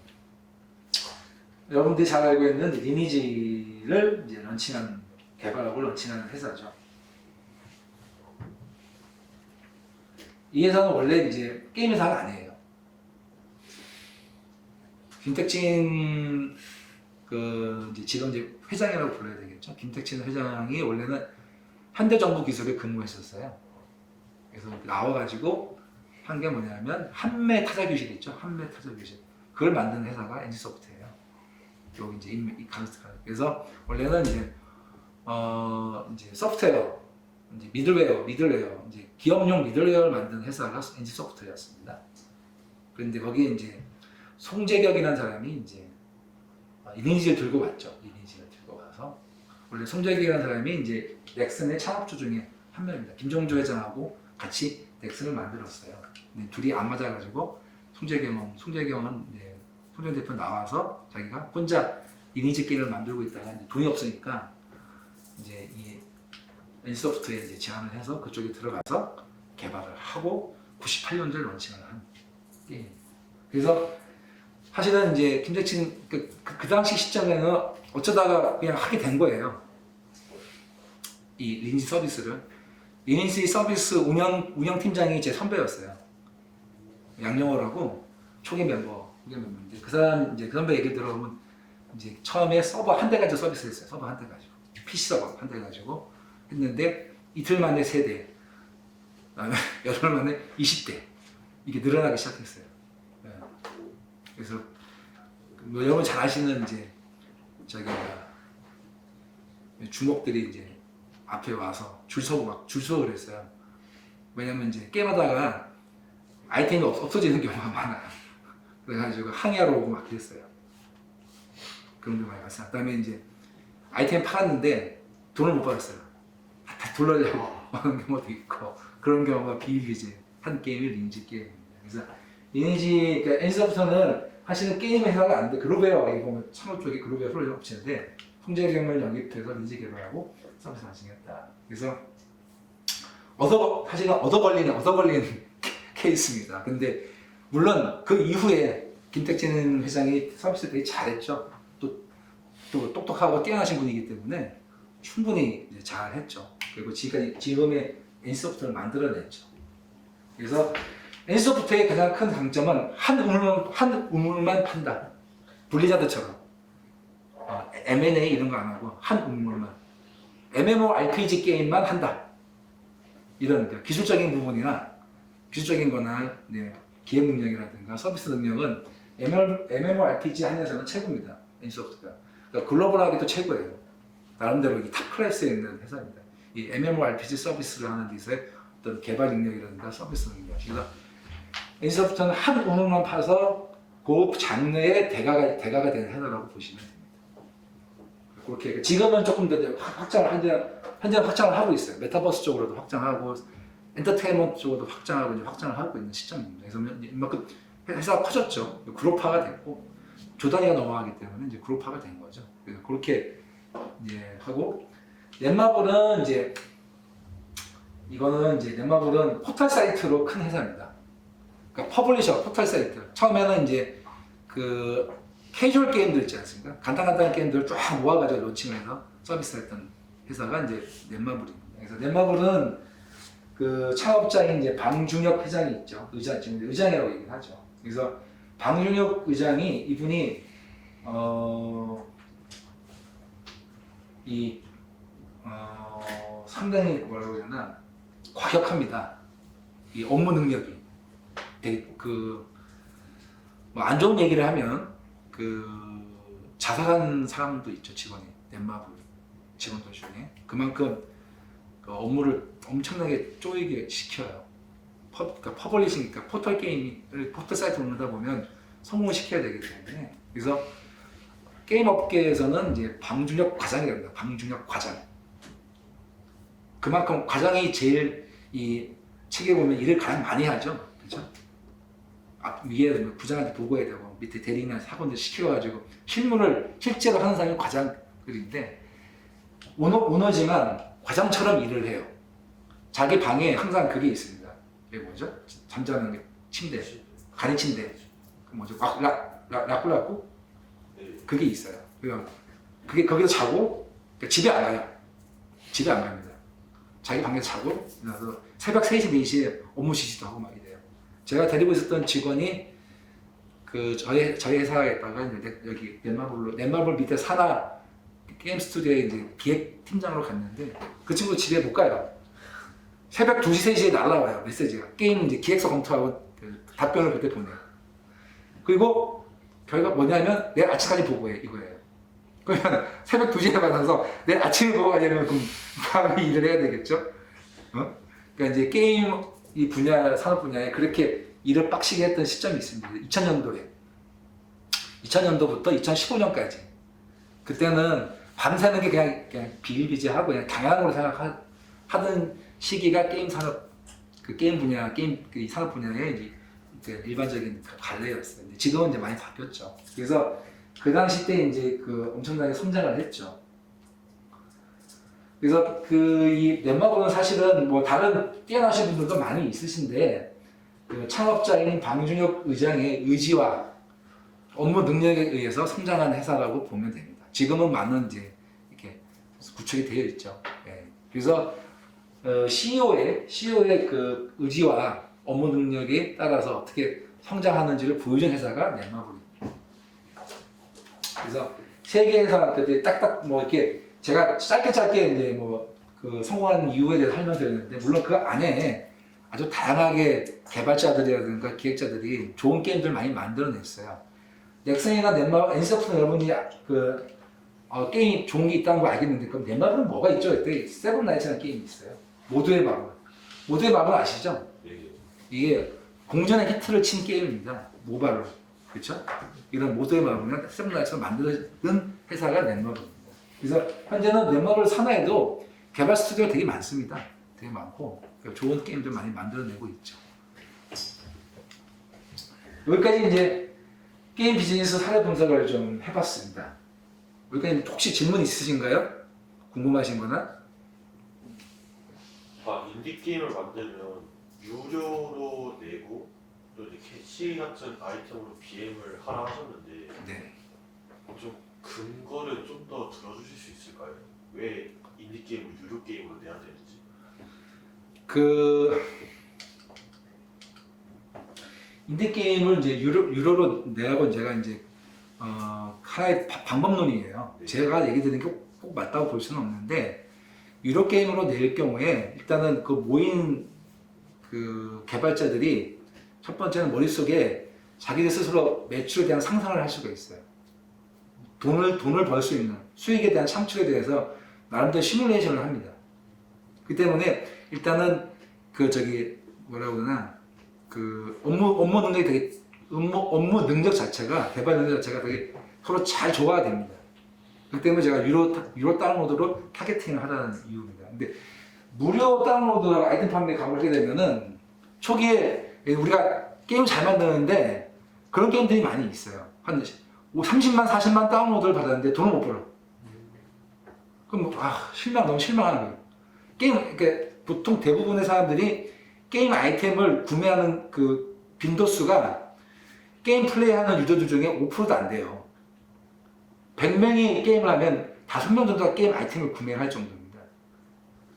여러분들이 잘 알고 있는 리니지를 이제 개발하고 런칭하는 회사죠. 이 회사는 원래 이제 게임 회사가 아니에요. 김택진 지금 이제 회장이라고 불러야 되겠죠. 김택진 회장이 원래는 현대정보기술에 근무했었어요. 그래서 나와가지고 한 게 뭐냐면 한매 타자교실 있죠. 한매 타자교실. 그걸 만든 회사가 NC소프트예요. 여기 이제 이 카스트가. 그래서 원래는 이제 소프트웨어, 이제 미들웨어, 이제 기업용 미들웨어를 만든 회사가 NC소프트였습니다. 그런데 거기에 이제 송재격이라는 사람이 이제 리니지를 들고 왔죠. 리니지를 들고 와서 원래 송재격이라는 사람이 이제 넥슨의 창업주 중에 한 명입니다. 김종조 회장하고 같이 넥슨을 만들었어요. 근데 둘이 안 맞아가지고 송재경은 이제 송재경 대표 나와서 자기가 혼자 리니지 게임을 만들고 있다가 이제 돈이 없으니까 이제 이 NC소프트에 이제 제안을 해서 그쪽에 들어가서 개발을 하고 98년도에 런칭을 한 게임. 그래서 사실은 이제 김택진 그 당시 시점에는 어쩌다가 그냥 하게 된 거예요. 이 리니지 서비스를. 리니지 서비스 운영팀장이 제 선배였어요. 양영호라고 초기 멤버인데 그 사람 이제 그 선배 얘기 들어보면 이제 처음에 서버 한 대 가지고 서비스 했어요. 서버 한 대 가지고. PC 서버 한 대 가지고 했는데 이틀 만에 3대, 그다음에 열흘 만에 20대 이게 늘어나기 시작했어요. 네. 그래서 뭐 여러분 잘 아시는 이제 주먹들이 이제 앞에 와서 줄 서고 그랬어요. 왜냐면 이제 게임하다가 아이템이 없어지는 경우가 많아요. 그래가지고 항의하러 오고 막 그랬어요. 그런 게 많이 왔어요. 그다음에 이제 아이템 팔았는데 돈을 못 받았어요. 다 돌려려고 하는 경우도 있고 그런 경우가 비일비재한 게임이 리니지 게임입니다. 그래서 리니지 그러니까 NC소프트는 사실은 게임 회사가 아닌데 그로베어 여기 보면 창업 쪽에 그로베어 프로젝트 업체인데 통제경을 영입해서 리니지 개발하고 서비스 발생했다. 그래서 사실은 얻어 걸리는 케이스입니다. 근데 물론 그 이후에 김택진 회장이 서비스 되게 잘했죠. 또 똑똑하고 뛰어나신 분이기 때문에 충분히 이제 잘했죠. 그리고 지금의 NC소프트를 만들어냈죠. 그래서 NC소프트의 가장 큰 장점은 한 우물만 판다. 블리자드처럼 M&A 이런 거 안 하고 한 우물만 MMORPG 게임만 한다. 이런 기술적인 부분이나 기술적인 거나 기획 능력이라든가 서비스 능력은 MMORPG 한에서는 최고입니다. NC소프트가. 그러니까 글로벌하게도 최고예요. 나름대로 이 탑 클래스에 있는 회사입니다. 이 MMORPG 서비스를 하는 데서의 어떤 개발 능력이라든가 서비스 능력. 그래서 NC소프트는 한 우물만 파서 그 장르의 대가가 되는 회사라고 보시면 됩니다. 그렇게 지금은 조금 더 확장을 현재 확장을 하고 있어요. 메타버스 쪽으로도 확장하고 엔터테인먼트 쪽으로도 확장을 하고 있는 시점입니다. 그래서 이만큼 회사가 커졌죠. 그룹화가 됐고 조 단위가 넘어가기 때문에 이제 그룹화가 된 거죠. 그래서 그렇게 이제 하고 넷마블은 넷마블은 포털 사이트로 큰 회사입니다. 그러니까 퍼블리셔 포털 사이트. 처음에는 이제 그 캐주얼 게임들 있지 않습니까? 간단한 게임들을 쫙 모아가지고 론칭을 해서 서비스했던 회사가 이제 넷마블입니다. 그래서 넷마블은 그 창업자인 이제 방중혁 회장이 있죠. 지금 의장이라고 얘기를 하죠. 그래서 방중혁 의장이 이분이 상당히 뭐라고 해야 되나 과격합니다. 이 업무 능력이 되게 안 좋은 얘기를 하면 자살한 사람도 있죠. 직원이 넷마블 직원들 중에 그만큼 업무를 엄청나게 쪼이게 시켜요. 그러니까 퍼블리싱, 그러니까 포털 게임을 포털 사이트 올리다 보면 성공을 시켜야 되기 때문에 그래서 게임 업계에서는 이제 방중혁 과장이라고 합니다. 방중혁 과장. 그만큼 과장이 제일 이 책에 보면 일을 가장 많이 하죠. 그렇죠? 위에 부장한테 보고해야 되고 밑에 대리인한테 사건들 시켜가지고 실제로 하는 사람이 과장들인데 오너지만 과장처럼 일을 해요. 자기 방에 항상 그게 있습니다. 이게 뭐죠? 잠자는 침대, 간이 침대, 뭐죠? 라꾸라꾸? 그게 있어요. 그게 거기서 자고 집에 안 가요. 집에 안 갑니다. 자기 방에서 자고 그래서 새벽 3시, 4시에 업무 지시도 하고 막 이래요. 제가 데리고 있었던 직원이 저희 회사에다가 이제 여기 넷마블 밑에 사나 게임 스튜디오에 이제 기획 팀장으로 갔는데 그 친구 집에 못 가요. 새벽 2시, 3시에 날라와요. 메시지가. 게임 이제 기획서 검토하고 답변을 그때 보내요. 그리고 결과 뭐냐면 내일 아침까지 보고해 이거예요. 그러면 새벽 2시에 받아서 내일 아침에 보고 가려면 그럼 밤에 일을 해야 되겠죠? 그러니까 이제 게임 이 산업 분야에 그렇게 일을 빡시게 했던 시점이 있습니다. 2000년도부터 2015년까지. 그때는 밤새는 게 그냥 비일비재하고 그냥 당연으로 생각하던 시기가 게임 산업, 게임 분야, 이 산업 분야의 이제 일반적인 관례였어요. 지금은 이제 많이 바뀌었죠. 그래서 그 당시 때 이제 엄청나게 성장을 했죠. 그래서 이 넷마블은 사실은 뭐 다른 뛰어나신 분들도 많이 있으신데 창업자인 방중혁 의장의 의지와 업무 능력에 의해서 성장한 회사라고 보면 됩니다. 지금은 많은 이제 이렇게 구축이 되어 있죠. 예. 그래서 CEO의 그 의지와 업무 능력에 따라서 어떻게 성장하는지를 보여준 회사가 넷마블입니다. 그래서 세계에서 딱딱 뭐 이렇게 제가 짧게 이제 성공한 이유에 대해서 설명드렸는데 물론 그 안에 아주 다양하게 개발자들이라든가 기획자들이 좋은 게임들 많이 만들어냈어요. 넥슨이나 넷마블, NC소프트 여러분이 게임이 좋은 게 있다는 거 알겠는데 그럼 넷마블은 뭐가 있죠? 그때 세븐나이츠라는 게임이 있어요. 모두의 마블. 모두의 마블 아시죠? 이게 공전의 히트를 친 게임입니다. 모바일로. 그렇죠? 이런 모두의 마블이나 세븐나이츠를 만드는 회사가 넷마블입니다. 그래서 현재는 넷마블 산하에도 개발 스튜디오가 되게 많습니다. 되게 많고 좋은 게임들 많이 만들어내고 있죠. 여기까지 이제 게임 비즈니스 사례 분석을 좀 해봤습니다. 여기까지 혹시 질문 있으신가요? 궁금하신 거나? 인디 게임을 만들면 유료로 내고 또 이제 캐시 같은 아이템으로 BM을 하라 하셨는데 네. 좀 근거를 좀 더 들어주실 수 있을까요? 왜 인디 게임을 유료 게임으로 내야 되는지? 인디 게임을 이제 유료로 내라고 제가 이제 하나의 방법론이에요. 네. 제가 얘기 드리는 게 꼭 맞다고 볼 수는 없는데 유료 게임으로 낼 경우에 일단은 그 모인 그 개발자들이 첫 번째는 머릿속에 자기들 스스로 매출에 대한 상상을 할 수가 있어요. 돈을 벌 수 있는 수익에 대한 창출에 대해서 나름대로 시뮬레이션을 합니다. 그 때문에 일단은 뭐라고 그러나 업무 능력이 되게 업무 능력 자체가 개발 능력 자체가 되게 서로 잘 조화가 됩니다. 그렇기 때문에 제가 유료 다운로드로 타겟팅을 하라는 이유입니다. 근데 무료 다운로드 아이템 판매 가입을 하게 되면은 초기에 우리가 게임 잘 만드는데 그런 게임들이 많이 있어요. 한 30만, 40만 다운로드를 받았는데 돈을 못 벌어. 그럼 너무 실망하는 거예요. 그러니까 보통 대부분의 사람들이 게임 아이템을 구매하는 그 빈도수가 게임 플레이하는 유저들 중에 5%도 안 돼요. 100명이 게임을 하면 5명 정도가 게임 아이템을 구매할 정도입니다.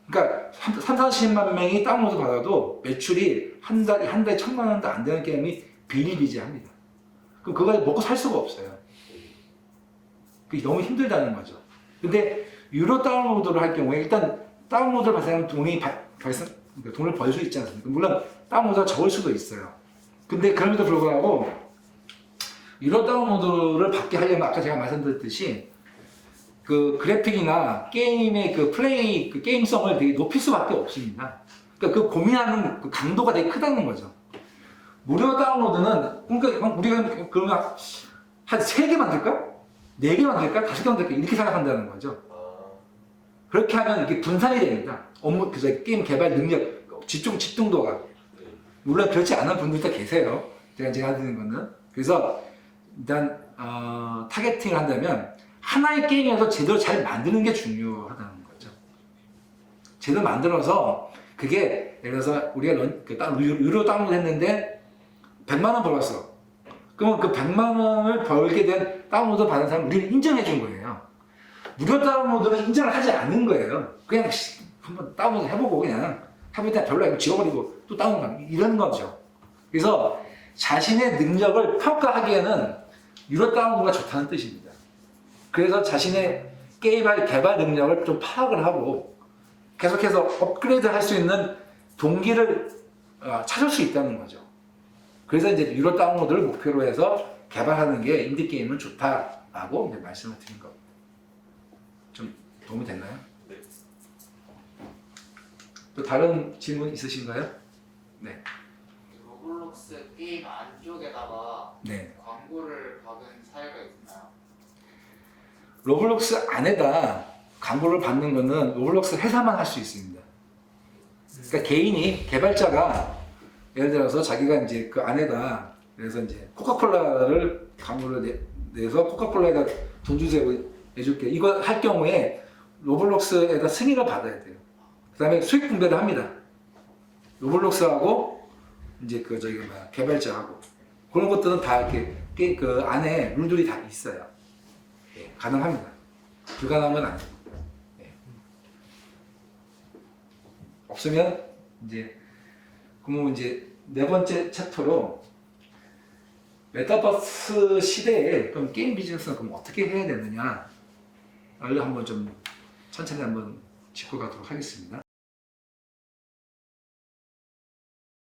그러니까 40만 명이 다운로드 받아도 매출이 한 달에 1,000만 원도 안 되는 게임이 비일비재합니다. 그럼 그걸 먹고 살 수가 없어요. 그게 너무 힘들다는 거죠. 근데 유료 다운로드를 할 경우에 일단 다운로드를 발생하면 돈을 벌 수 있지 않습니까? 물론 다운로드가 적을 수도 있어요. 근데 그럼에도 불구하고 유료 다운로드를 받게 하려면 아까 제가 말씀드렸듯이 그 그래픽이나 게임의 그 플레이 그 게임성을 되게 높일 수밖에 없습니다. 그러니까 그 고민하는 그 강도가 되게 크다는 거죠. 무료 다운로드는 그러니까 우리가 그러면 한 3개 만들까? 4개 만들까? 5개 만들까? 이렇게 생각한다는 거죠. 그렇게 하면 이렇게 분산이 됩니다. 게임 개발 능력, 집중도가. 물론 그렇지 않은 분들도 계세요. 제가 하는 거는. 그래서 일단 타겟팅을 한다면 하나의 게임에서 제대로 잘 만드는 게 중요하다는 거죠. 제대로 만들어서 그게 예를 들어서 우리가 유료 다운로드 했는데 100만 원 벌었어. 그러면 그 100만 원을 벌게 된 다운로드 받은 사람 우리는 인정해 준 거예요. 무료 다운로드는 인정을 하지 않는 거예요. 그냥 한번 다운로드 해보고 그냥 해보다 별로 이거 지워버리고 또 다운로드 이러는 거죠. 그래서 자신의 능력을 평가하기에는 유료 다운로드가 좋다는 뜻입니다. 그래서 자신의 개발 능력을 좀 파악을 하고 계속해서 업그레이드 할 수 있는 동기를 찾을 수 있다는 거죠. 그래서 이제 유료 다운로드를 목표로 해서 개발하는 게 인디게임은 좋다라고 이제 말씀을 드린 겁니다. 좀 도움이 됐나요? 네. 또 다른 질문 있으신가요? 네. 로블록스 게임 안쪽에다가 네. 광고를 박은 사례가 있나요? 로블록스 안에다 광고를 받는 거는 로블록스 회사만 할 수 있습니다. 그러니까 개인이 개발자가 예를 들어서 자기가 이제 그 안에다 그래서 이제 코카콜라를 광고를 내서 코카콜라에다 돈 주세요 해줄게 이거 할 경우에 로블록스에다 승인을 받아야 돼요. 그다음에 수익 분배를 합니다. 로블록스하고 이제 개발자하고 그런 것들은 다 이렇게 그 안에 룰들이 다 있어요. 예, 가능합니다. 불가능한 건 아니고. 예. 없으면 그러면 이제 4번째 챕터로 메타버스 시대에 그럼 게임 비즈니스는 그럼 어떻게 해야 되느냐를 한번 좀 천천히 한번 짚고 가도록 하겠습니다.